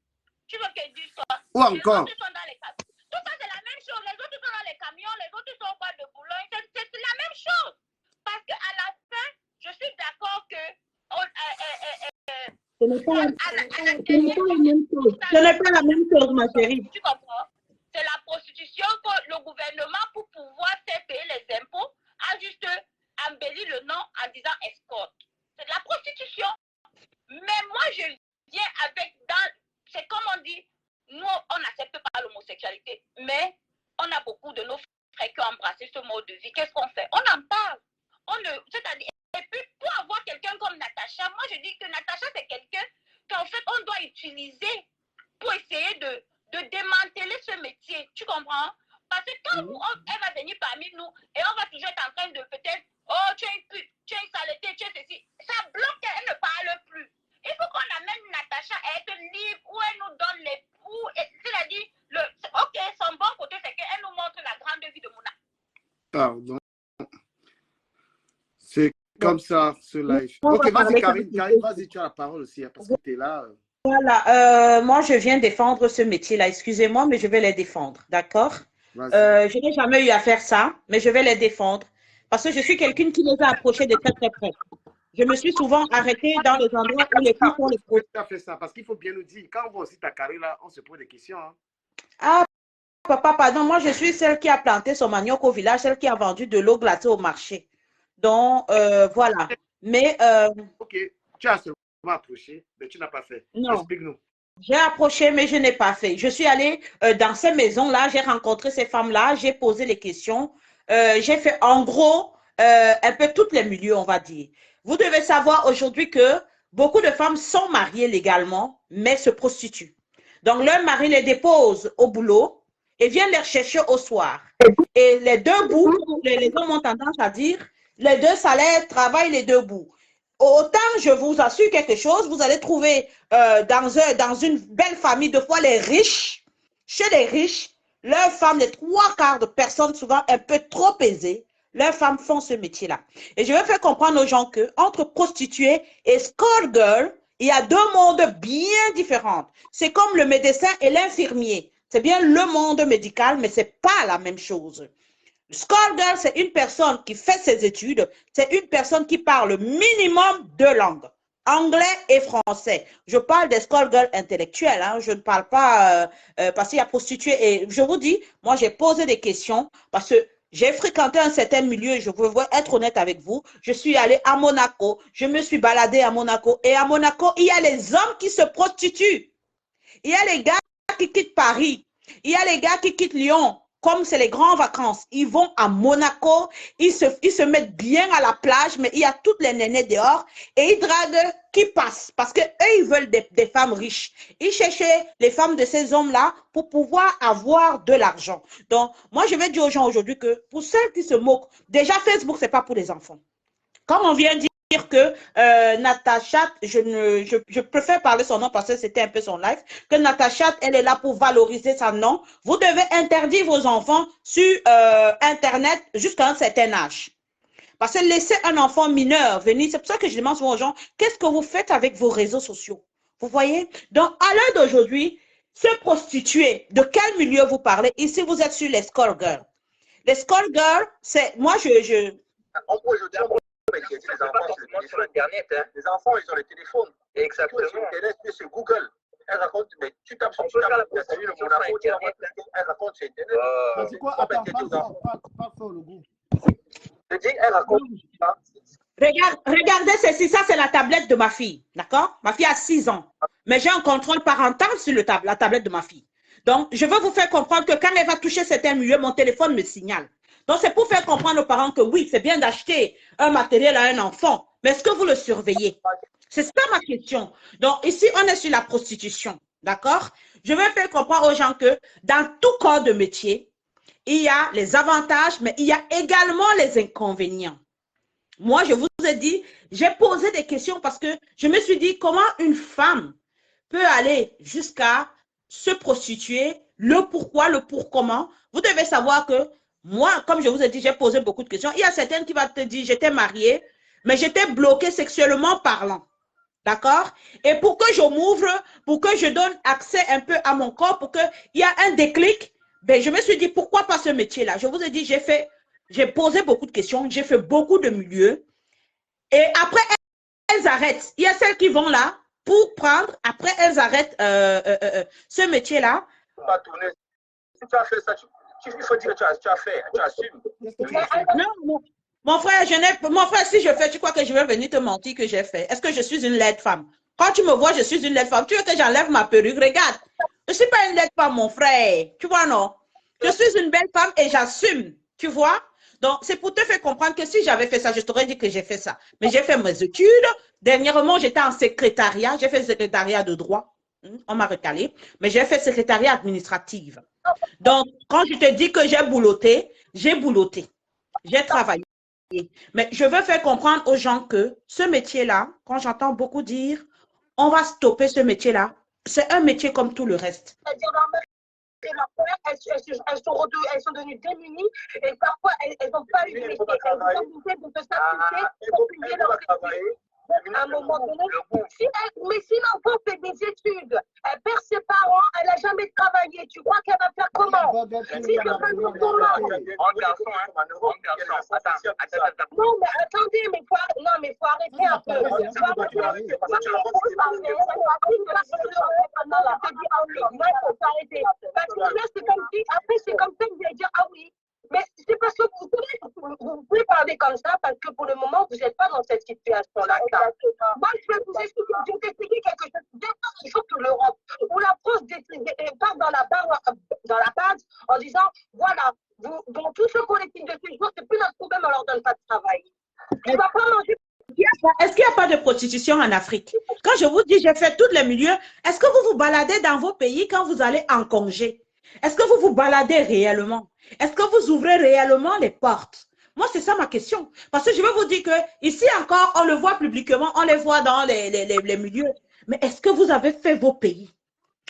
S8: Tu veux que je dise quoi?
S2: Où encore?
S8: Les autres sont dans les camions. Tout ça, c'est la même chose. Les autres sont dans les camions, les autres sont au bois de Boulogne. C'est la même chose. Parce qu'à la fin, je suis d'accord que...
S9: Ce n'est pas la même chose. Ce n'est pas la même chose, ma chérie.
S8: Tu comprends? C'est la prostitution que le gouvernement, pour pouvoir faire payer les impôts, a juste embelli le nom en disant escorte. C'est de la prostitution. Mais moi, je viens avec... C'est comme on dit, nous, on n'accepte pas l'homosexualité, mais on a beaucoup de nos frères qui ont embrassé ce mode de vie. Qu'est-ce qu'on fait? On en parle. C'est-à-dire, et puis, pour avoir quelqu'un comme Natacha, moi, je dis que Natacha, c'est quelqu'un qu'en fait, on doit utiliser pour essayer de démanteler ce métier. Tu comprends? Parce que quand elle va venir parmi nous et on va toujours être en train de peut-être, oh, tu es une pute, tu es une saleté, tu es ceci. Ça bloque qu'elle ne parle plus. Il faut qu'on amène Natacha à être libre où elle nous donne les coups. C'est-à-dire, ok, son bon côté, c'est qu'elle nous montre la grande vie de Mouna.
S2: Pardon. C'est comme ça, ce live. Ok, vas-y, Karine, vas-y, tu as la parole aussi, hein, parce que tu es là.
S9: Voilà, moi je viens défendre ce métier-là. Excusez-moi, mais je vais les défendre, d'accord? Je n'ai jamais eu à faire ça, mais je vais les défendre. Parce que je suis quelqu'un qui les a approchés de très très près. Je me suis souvent arrêtée dans les endroits où les filles font les
S2: choses. Tu as fait ça, parce qu'il faut bien nous dire, quand on voit aussi ta carrière là, on se pose des questions. Hein.
S9: Ah, papa, pardon, moi je suis celle qui a planté son manioc au village, celle qui a vendu de l'eau glacée au marché. Donc, voilà. Mais...
S2: Ok, tu as seulement approché, mais tu n'as pas fait.
S9: Non.
S2: Explique-nous.
S9: J'ai approché, mais je n'ai pas fait. Je suis allée dans ces maisons-là, j'ai rencontré ces femmes-là, j'ai posé les questions. J'ai fait en gros un peu tous les milieux, on va dire. Vous devez savoir aujourd'hui que beaucoup de femmes sont mariées légalement, mais se prostituent. Donc, leur mari les dépose au boulot et vient les rechercher au soir. Et les deux bouts, les hommes ont tendance à dire, les deux salaires travaillent les deux bouts. Autant je vous assure quelque chose, vous allez trouver dans une belle famille, de fois les riches, chez les riches, leurs femmes, les trois quarts de personnes souvent un peu trop aisées, leurs femmes font ce métier-là. Et je vais faire comprendre aux gens que entre prostituée et score girl, il y a deux mondes bien différents. C'est comme le médecin et l'infirmier. C'est bien le monde médical, mais ce n'est pas la même chose. Score girl, c'est une personne qui fait ses études, c'est une personne qui parle minimum deux langues. Anglais et français. Je parle des call girls intellectuelles. Hein. Je ne parle pas parce qu'il y a prostituées. Et je vous dis, moi, j'ai posé des questions parce que j'ai fréquenté un certain milieu. Je veux être honnête avec vous. Je suis allée à Monaco. Je me suis baladée à Monaco. Et à Monaco, il y a les hommes qui se prostituent. Il y a les gars qui quittent Paris. Il y a les gars qui quittent Lyon. Comme c'est les grandes vacances, ils vont à Monaco, ils se mettent bien à la plage, mais il y a toutes les nénés dehors et ils draguent qui passent parce qu'eux, ils veulent des femmes riches. Ils cherchaient les femmes de ces hommes-là pour pouvoir avoir de l'argent. Donc, moi, je vais dire aux gens aujourd'hui que pour celles qui se moquent, déjà Facebook, ce n'est pas pour les enfants. Comme on vient de dire que Natacha, je préfère parler son nom parce que c'était un peu son live, que Natacha, elle est là pour valoriser son nom. Vous devez interdire vos enfants sur Internet jusqu'à un certain âge. Parce que laisser un enfant mineur venir, c'est pour ça que je demande souvent aux gens, qu'est-ce que vous faites avec vos réseaux sociaux? Vous voyez? Donc, à l'heure d'aujourd'hui, se prostituer, de quel milieu vous parlez? Ici, vous êtes sur les call girls. Les call girls, c'est, moi,
S11: On peut aujourd'hui les enfants sur Internet. Hein. Les enfants, ils ont le téléphone. Exactement. Sur Internet, sur Google. Elle raconte, mais tu tapes sur Internet, elle raconte sur Internet.
S2: C'est quoi? Attends, pas fort le goût.
S11: Je dis, elle raconte.
S9: Regardez ceci, ça c'est la tablette de ma fille, d'accord? Ma fille a 6 ans, mais j'ai un contrôle parental sur la tablette de ma fille. Donc, je veux vous faire comprendre que quand elle va toucher certains milieux, mon téléphone me signale. Donc, c'est pour faire comprendre aux parents que oui, c'est bien d'acheter un matériel à un enfant, mais est-ce que vous le surveillez? C'est ça ma question. Donc, ici, on est sur la prostitution, d'accord? Je veux faire comprendre aux gens que dans tout corps de métier, il y a les avantages, mais il y a également les inconvénients. Moi, je vous ai dit, j'ai posé des questions parce que je me suis dit comment une femme peut aller jusqu'à se prostituer, le pourquoi, le pour comment. Vous devez savoir que moi, comme je vous ai dit, j'ai posé beaucoup de questions. Il y a certaines qui vont te dire, j'étais mariée, mais j'étais bloquée sexuellement parlant. D'accord? Et pour que je m'ouvre, pour que je donne accès un peu à mon corps, pour qu'il y ait un déclic, ben, je me suis dit, pourquoi pas ce métier-là? Je vous ai dit, j'ai posé beaucoup de questions, j'ai fait beaucoup de milieux. Et après, elles arrêtent. Il y a celles qui vont là pour prendre, après, elles arrêtent ce métier-là.
S11: Si tu as fait ça, il faut dire que tu as fait, tu assumes.
S9: Non, mon frère, si je fais, tu crois que je vais venir te mentir que j'ai fait? Est-ce que je suis une laide femme? Quand tu me vois, je suis une laide femme. Tu veux que j'enlève ma perruque? Regarde, je ne suis pas une laide femme, mon frère. Tu vois, non? Je suis une belle femme et j'assume. Tu vois? Donc, c'est pour te faire comprendre que si j'avais fait ça, je t'aurais dit que j'ai fait ça. Mais j'ai fait mes études. Dernièrement, j'étais en secrétariat. J'ai fait le secrétariat de droit. On m'a recalé. Mais j'ai fait secrétariat administratif. Donc, quand je te dis que j'ai boulotté, j'ai boulotté. J'ai travaillé. Mais je veux faire comprendre aux gens que ce métier-là, quand j'entends beaucoup dire, on va stopper ce métier-là, c'est un métier comme tout le reste.
S10: Elles sont devenues démunies et parfois elles n'ont pas eu de métier. Elles sont obligées de se sacrifier pour payer leur travail. À un moment donné, mais si l'enfant fait des études, elle perd ses parents, elle n'a jamais travaillé, tu crois qu'elle va faire comment? Si je fais pour ton nom. Non, mais attendez, mais il faut arrêter un peu. Parce que là, c'est comme si, après, c'est comme ça que vous allez dire, ah oui. Mais c'est parce que vous pouvez parler comme ça parce que pour le moment, vous n'êtes pas dans cette situation-là. Moi, je vais vous expliquer quelque chose. Il faut que l'Europe ou la France part dans la base en disant, voilà, dans tout ce collectif de séjour, c'est plus notre problème, on ne leur donne pas de travail. On ne va pas manger.
S9: Est-ce qu'il n'y a pas de prostitution en Afrique? Quand je vous dis, j'ai fait tous les milieux, est-ce que vous vous baladez dans vos pays quand vous allez en congé? Est-ce que vous vous baladez réellement? Est-ce que vous ouvrez réellement les portes? Moi, c'est ça ma question. Parce que je veux vous dire que ici encore, on le voit publiquement, on les voit dans les milieux. Mais est-ce que vous avez fait vos pays?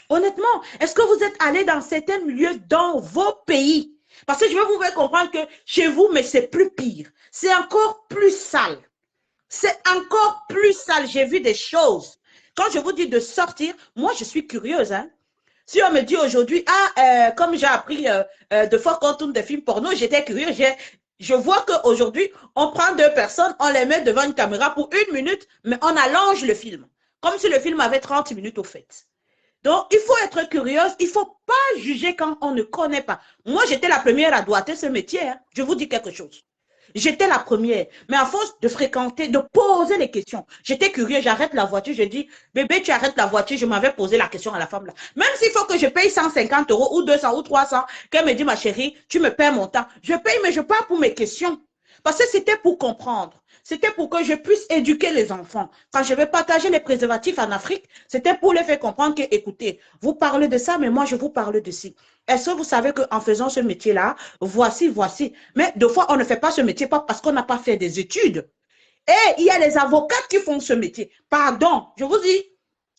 S9: Honnêtement, est-ce que vous êtes allé dans certains milieux dans vos pays? Parce que je veux vous faire comprendre que chez vous, mais c'est plus pire. C'est encore plus sale. C'est encore plus sale. J'ai vu des choses. Quand je vous dis de sortir, moi, je suis curieuse, hein. Si on me dit aujourd'hui, comme j'ai appris de fois qu'on tourne des films porno, j'étais curieuse, Je vois qu'aujourd'hui, on prend 2 personnes, on les met devant une caméra pour 1 minute, mais on allonge le film. Comme si le film avait 30 minutes au fait. Donc, il faut être curieuse. Il ne faut pas juger quand on ne connaît pas. Moi, j'étais la première à doiter ce métier. Hein. Je vous dis quelque chose. J'étais la première. Mais à force de fréquenter, de poser les questions, j'étais curieuse, j'arrête la voiture. Je dis, bébé, tu arrêtes la voiture. Je m'avais posé la question à la femme là. Même s'il faut que je paye 150 € ou 200 ou 300, qu'elle me dit, ma chérie, tu me paies mon temps. Je paye, mais je pars pour mes questions. Parce que c'était pour comprendre. C'était pour que je puisse éduquer les enfants. Quand je vais partager les préservatifs en Afrique, c'était pour les faire comprendre que, écoutez, vous parlez de ça, mais moi, je vous parle de ci. Est-ce que vous savez qu'en faisant ce métier-là, voici. Mais deux fois, on ne fait pas ce métier pas parce qu'on n'a pas fait des études. Et il y a les avocats qui font ce métier. Pardon, je vous dis,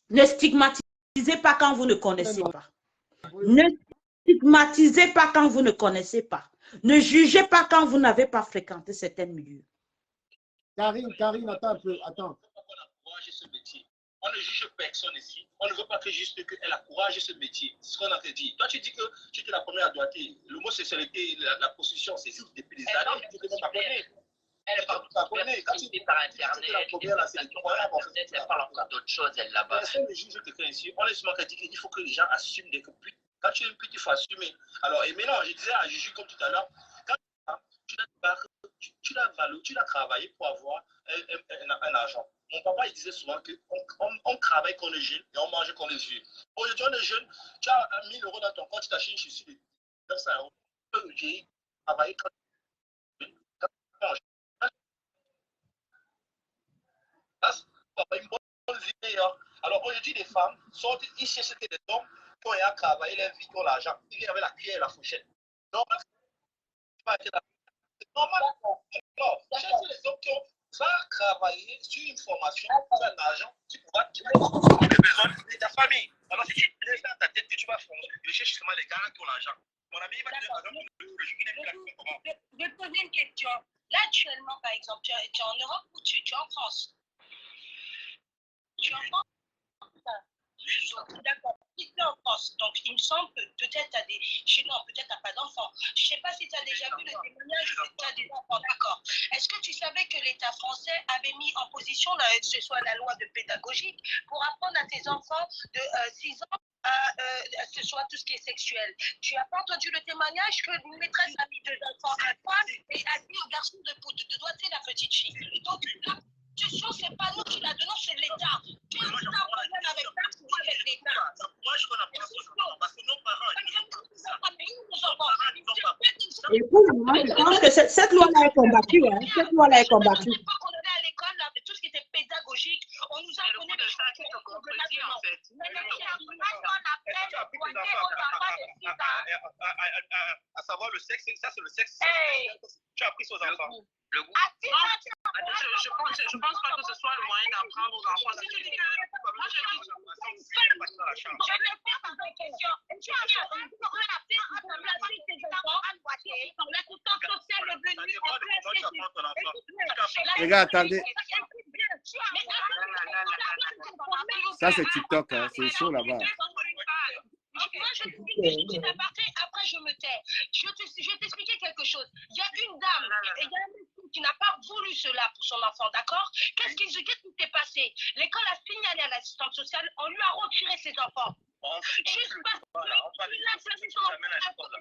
S9: ne stigmatisez pas quand vous ne connaissez pas. Ne stigmatisez pas quand vous ne connaissez pas. Ne jugez pas quand vous n'avez pas fréquenté certains milieux.
S2: Karine, attends un peu, attends.
S3: On ne juge personne ici. On ne veut pas que juste qu'elle encourage ce métier. C'est ce qu'on a fait dit. Toi, tu dis que tu étais la première à doiter. Le mot sexualité, la prostitution, c'est depuis des années. Tu ne pas connaître. Elle n'est pas abonnée. Quand tu dis par Internet, la première, là, c'est incroyable. Elle parle encore d'autre chose, elle là-bas. Personne ne juge quelqu'un ici. On est seulement dit qu'il faut que les gens assument des putes. Quand tu es une pute, il faut assumer. Alors, et maintenant, je disais à Juju comme tout à l'heure, quand tu l'as travaillé pour avoir un argent. Mon papa, il disait souvent qu'on travaille quand on est jeune et on mange quand on est vieux. Aujourd'hui, on est jeune, tu as 1 000 € dans ton compte, tu t'achètes une chaussure de 900 €. Tu peux vieillir, travailler quand tu manges. Une bonne vie meilleure. Alors aujourd'hui, les femmes sortent, ils cherchent des hommes qui ont travaillé leur vie, qui ont l'argent. Ils viennent avec la cuillère et la fourchette. Donc, c'est normal. Alors, chercher les hommes qui ont travaillé sur une formation, sur un argent, tu pourras les besoins de ta famille. Alors, si tu laisses dans ta tête que tu vas chercher justement les gars qui ont l'argent, mon ami, il va te dire, par exemple,
S8: je vais poser une question. Là, actuellement, par exemple, tu es en Europe ou tu es en France? Tu es en France? D'accord. Si tu es en France, donc il me semble que peut-être tu as des. Non, peut-être tu n'as pas d'enfants. Je ne sais pas si tu as déjà vu le témoignage où tu as des enfants. D'accord. Est-ce que tu savais que l'État français avait mis en position, que ce soit la loi de pédagogie, pour apprendre à tes enfants de 6 ans ce soit tout ce qui est sexuel? Tu n'as pas entendu le témoignage que une maîtresse a mis 2 enfants à poil et a dit au garçon de doigter la petite fille. Donc, la constitution, ce n'est pas nous qui la donnons, c'est l'État. Tu as un problème avec ça, c'est l'État.
S3: Moi, je connais pas ça parce que nos parents,
S9: Écoute, moi, je pense que cette loi-là est combattue. Hein. Cette loi-là est combattue.
S8: Quand on est à l'école, tout ce qui était pédagogique, on nous a donné des choses qui sont en fait.
S3: À savoir le sexe, ça c'est le sexe. Tu as appris aux enfants. Le goût.
S12: Je pense pas que ce soit le moyen d'apprendre aux enfants. Moi, je dis,
S2: Regarde, attendez. Ça, c'est TikTok, hein. C'est chaud là-bas.
S8: Moi, je dis après je me tais. Je vais t'expliquer quelque chose. Il y a une dame et il y a un monsieur qui n'a pas voulu cela pour son enfant, d'accord? Qu'est-ce qui s'est passé? L'école a signalé à l'assistante sociale, on lui a retiré ses enfants. Juste parce qu'il a choisi son enfant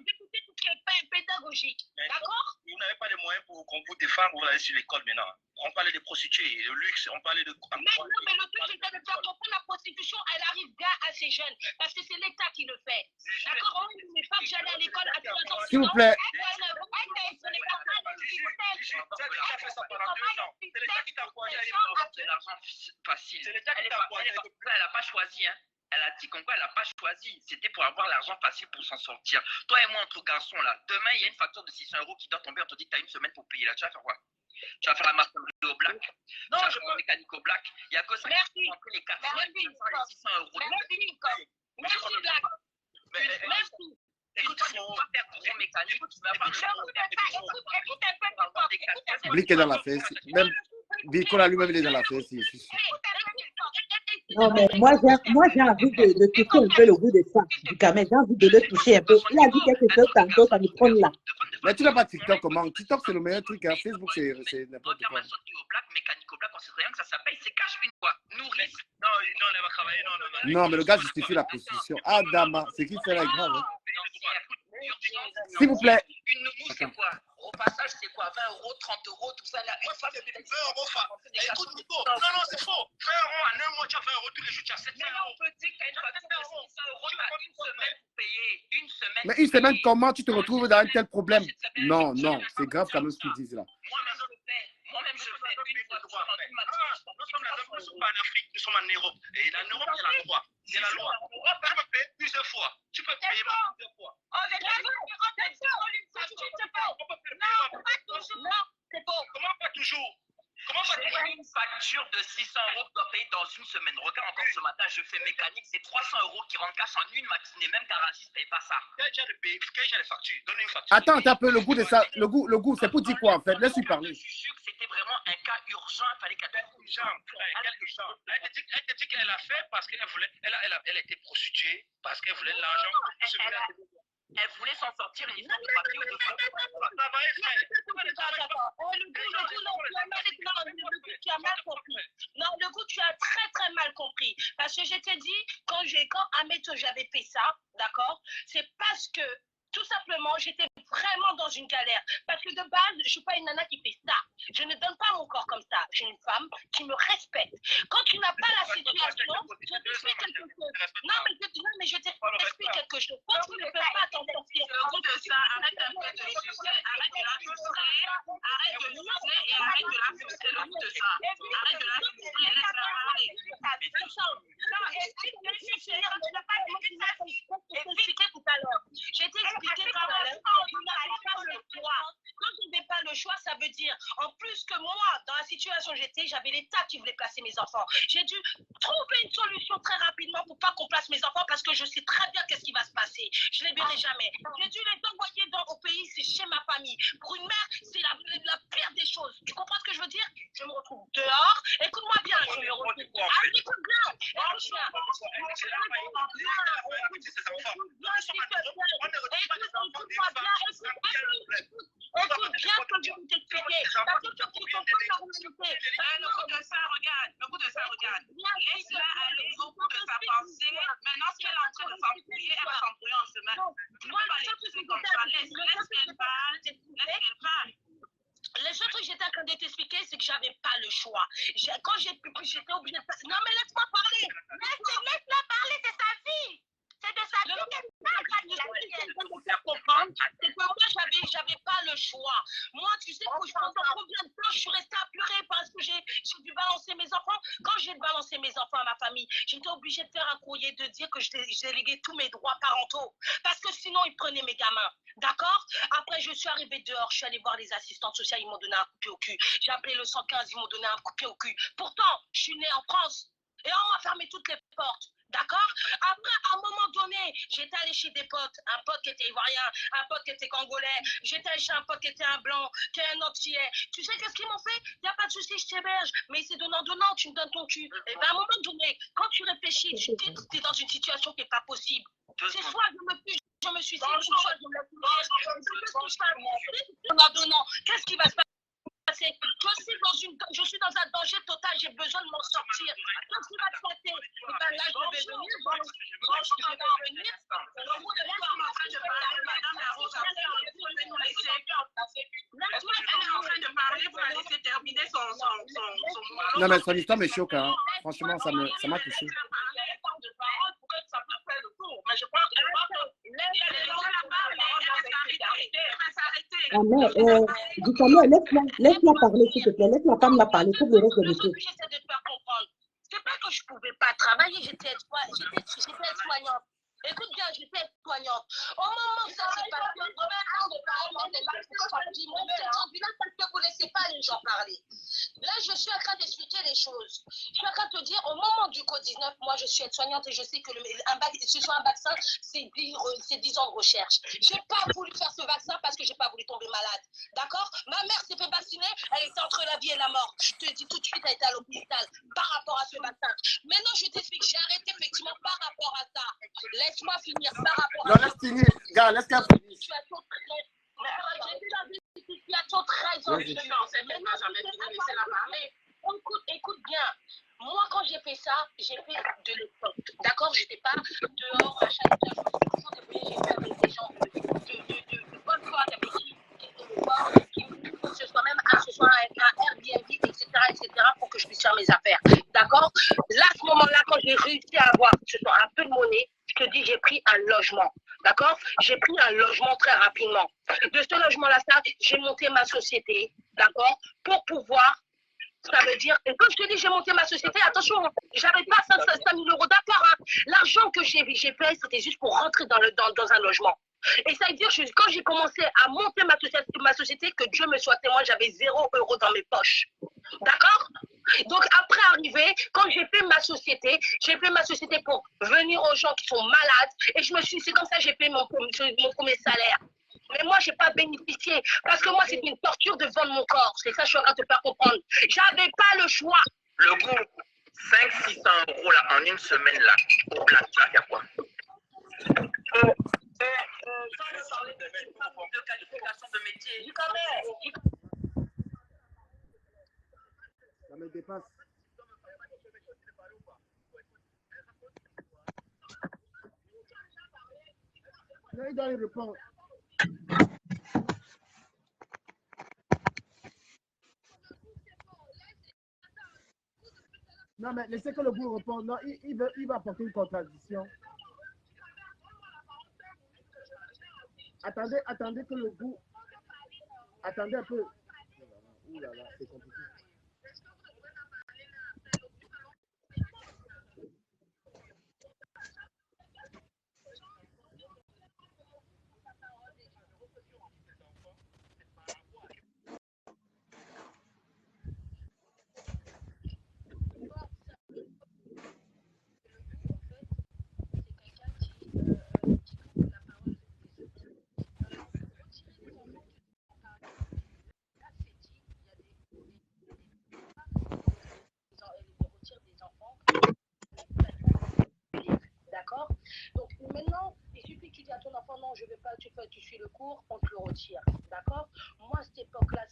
S8: d'écouter tout ce qui est pédagogique, d'accord?
S3: Vous n'avez pas les moyens pour qu'on vous défende, vous allez sur l'école maintenant. On parlait des prostituées, le luxe, on parlait de...
S8: Mais non, mais le truc, c'est de faire comprendre la prostitution, elle arrive bien à ces jeunes, parce que c'est l'État qui le fait. D'accord? Mais pas que j'allais à l'école à 3 ans.
S2: S'il vous plaît.
S12: Elle n'a pas choisi, hein. Elle a dit qu'en quoi elle n'a pas choisi. C'était pour avoir l'argent facile pour s'en sortir. Toi et moi, entre garçons, là, demain, il y a une facture de 600 € qui doit tomber. On te dit que tu as 1 semaine pour payer là. Tu vas faire quoi? Tu vas faire la maçonnerie au black? Non, je prends mécanique au black. Il y a que ça qui ont pris les 400 et 600 €.
S8: Merci, Black. Merci.
S12: Écoute, tu ne peux pas faire ton mécanique. Tu vas pas faire.
S2: Blick est dans la fesse. Même Bicola lui-même, il est dans la fesse.
S9: Non, mais moi, j'ai envie de toucher un peu le bout de ça, du camel. J'ai envie de le toucher un peu. Il a dit quelque chose tantôt, ça me prend là.
S2: Mais tu n'as pas TikTok comment? TikTok, c'est le meilleur truc. Hein. Facebook, c'est n'importe quoi.
S12: Regarde ma sortie au black, mécanique au black, on sait rien que ça s'appelle, c'est cash une fois. Nourrice. Non, elle va travailler.
S2: Non, mais le gars justifie la prostitution. Adama, c'est qui fait la grave. Hein. S'il vous plaît.
S12: Une nounou, c'est quoi? Au passage, c'est quoi? 20 €, 30 €, tout ça là. Une fois, c'est 20 €, femme. Écoute, non, c'est faux. 20 € en un mois, tu as 20 € tous les jours, tu as 700 €. Mais on peut dire que tu as une facture de 600 €, tu as une semaine pour payer. Une semaine.
S2: Mais une semaine, comment tu te retrouves dans un tel problème? Non, c'est grave quand même ce qu'ils disent là.
S12: Moi-même, je fais. Une fois, nous sommes la même personne, pas en Afrique, nous sommes en Europe. Et en Europe, c'est la loi. C'est la loi. Tu peux payer plusieurs fois. Tu peux payer plusieurs fois. Comment pas toujours? Comment pas toujours? Une facture de 600 € que dois payer dans une semaine. Regarde encore ce matin, je fais mécanique, c'est 300 € qui rentrent cash en une matinée. Même garagiste ne paye pas ça. Quel j'ai les factures? Donne une facture.
S2: Attends un peu, le goût de ça. Le goût, c'est pour dire quoi en fait? Laisse-lui parler.
S12: Je suis sûr que c'était vraiment un cas urgent. Il fallait qu'elle Elle te dit qu'elle a fait parce qu'elle voulait. Elle était prostituée parce qu'elle voulait de l'argent. Elle voulait s'en sortir, il faut de papier ou de papier.
S10: Tu as mal compris. Non, le coup, tu as très très mal compris. Parce que je t'ai dit, quand Ameto, j'avais fait ça, d'accord, c'est parce que tout simplement, j'étais vraiment dans une galère. Parce que de base, je ne suis pas une nana qui fait ça. Je ne donne pas mon corps comme ça. Je suis une femme qui me respecte. Quand tu n'as pas la situation, je t'explique quelque chose. Non, mais je t'explique quelque chose. Quand tu ne peux pas t'en sortir.
S12: Le goût de ça, arrête un peu de juger, arrête de la frustrer, arrête de juger et arrête de la frustrer. Le goût de ça. Arrête de la frustrer, laisse-la parler.
S10: Non, explique-moi, tu n'as pas expliqué tout à l'heure. Je t'ai expliqué tout à l'heure. Quand je n'avais pas le choix, ça veut dire, en plus que moi, dans la situation où j'étais, j'avais l'État qui voulait placer mes enfants. J'ai dû trouver une solution très rapidement pour pas qu'on place mes enfants parce que je sais très bien qu'est-ce qui va se passer. Je les verrai jamais. J'ai dû les envoyer au pays, c'est chez ma famille. Pour une mère, c'est la pire des choses. Tu comprends ce que je veux dire? Je me retrouve dehors. Écoute-moi bien, je me retrouve. Écoute bien. Écoute bien ce que je vais t'expliquer. Parce que tu comprends la réalité.
S12: Le coup de ça, regarde. Laisse-la aller au bout de sa pensée. Maintenant, si elle est en train de s'embrouiller, elle va s'embrouiller en chemin. Moi, c'est comme ça. Laisse qu'elle parle.
S10: Le seul truc que j'étais en train de t'expliquer, c'est que j'avais pas le choix. Quand j'étais obligée de... Non, mais laisse-moi parler. Laisse-la parler, c'est sa vie. C'est de sa vie. Comprendre, c'est que moi, j'avais pas le choix. Moi, tu sais, pendant combien de temps je suis restée à pleurer parce que j'ai dû balancer mes enfants. Quand j'ai balancé mes enfants à ma famille, j'étais obligée de faire un courrier de dire que je déléguais tous mes droits parentaux. Parce que sinon, ils prenaient mes gamins. D'accord? Après, je suis arrivée dehors, je suis allée voir les assistantes sociales, ils m'ont donné un coup de pied au cul. J'ai appelé le 115, ils m'ont donné un coup de pied au cul. Pourtant, je suis née en France et on m'a fermé toutes les portes. D'accord? Après, à un moment donné, j'étais allée chez des potes, un pote qui était ivoirien, un pote qui était congolais, j'étais allée chez un pote qui était un blanc, qui est un antillais. Tu sais qu'est-ce qu'ils m'ont fait? Il n'y a pas de souci, je t'héberge, mais c'est donnant, tu me donnes ton cul. Et bien, à un moment donné, quand tu réfléchis, tu es dans une situation qui n'est pas possible. C'est soit je me suis dit, soit je me donnant. Qu'est-ce qui va se passer? Je suis dans un danger total, j'ai besoin de m'en sortir. Qu'est-ce qui va se passer? Là, je vais venir.
S12: Madame la Rose, elle est en train de parler pour la laisser terminer son monologue.
S2: Non, mais son histoire me choque. Hein. Franchement, ça m'a touché.
S12: Mais je pense que
S9: laisse-la parler, s'il te plaît. Laisse-la femme la parler. Tout le reste de l'équipe.
S10: J'essaie de te faire comprendre. C'est pas que je pouvais pas travailler, j'étais soignante. Écoute bien, j'étais soignante. Au moment où ça s'est passé, vraiment de parler de parce que vous ne laissez pas les gens parler. Là, je suis en train d'expliquer les choses. Je suis en train de te dire, au moment du Covid-19, moi, je suis aide-soignante et je sais que ce soit un vaccin, c'est 10 ans de recherche. Je n'ai pas voulu faire ce vaccin parce que je n'ai pas voulu tomber malade. D'accord? Ma mère s'est fait vacciner, elle était entre la vie et la mort. Je te dis tout de suite, elle était à l'hôpital par rapport à ce vaccin. Maintenant, je t'explique, j'ai arrêté effectivement par rapport à ça. Laisse-moi finir par rapport à ça.
S2: Non, laisse finir. Gars, laisse qu'elle finisse.
S4: J'ai vu dans une situation très horrible. Maintenant, jamais pu laisser la parler. Écoute bien. Moi, quand j'ai fait ça, j'ai fait de l'époque. D'accord? J'étais pas dehors, machin, je me suis toujours débrouillée. J'ai fait avec des gens de bonne foi, avec qui étaient dehors, qui que ce soit même ce soit un Airbnb, etc., pour que je puisse faire mes affaires. D'accord? Là, à ce moment-là, quand j'ai réussi à avoir ce soit un peu de monnaie, je te dis, j'ai pris un logement. D'accord? J'ai pris un logement très rapidement. De ce logement-là, j'ai monté ma société. D'accord? Pour pouvoir. Ça veut dire, et quand je te dis j'ai monté ma société, attention, j'avais pas 5 000 euros d'apport. Hein. L'argent que j'ai fait, c'était juste pour rentrer dans un logement. Et ça veut dire, quand j'ai commencé à monter ma société, que Dieu me soit témoin, j'avais 0 € dans mes poches. D'accord? Donc après arrivé, quand j'ai fait ma société pour venir aux gens qui sont malades. Et c'est comme ça que j'ai fait mon premier salaire. Mais moi, je n'ai pas bénéficié. Parce que moi, c'est une torture de vendre mon corps. C'est ça que je suis en train de te faire comprendre. J'avais pas le choix.
S12: Le goût, 500-600 € là, en une semaine là, au blackjack, il y a quoi? Sans parler de qualification de métier.
S2: Ça me dépasse. Là, il doit y répondre. Non, mais laissez que le goût réponde. Non, il va apporter une contradiction. Attendez que le goût... Attendez un peu. Ouh là là, c'est compliqué.
S4: D'accord? Donc maintenant, il suffit que tu dis à ton enfant, non, je ne veux pas, tu suis le cours, on te le retire. D'accord? Moi, à cette époque-là,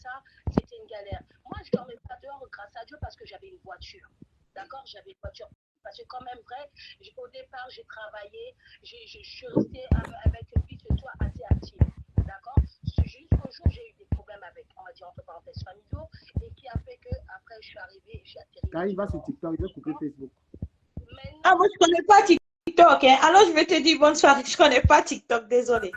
S4: c'était une galère. Moi, je ne dormais pas dehors grâce à Dieu parce que j'avais une voiture. D'accord? J'avais une voiture. Parce que quand même, vrai, au départ, j'ai travaillé, je suis restée avec une vie de toi assez active. D'accord? Jusqu'au jour où j'ai eu des problèmes avec, on va dire entre parenthèses, familiaux, et qui a fait que après je suis arrivée, j'ai atterri.
S2: Quand il va sur TikTok, il va couper Facebook.
S9: Ah, moi, je ne connais pas TikTok. Hein. Alors, je vais te dire bonne soirée. Je ne connais pas TikTok, désolé.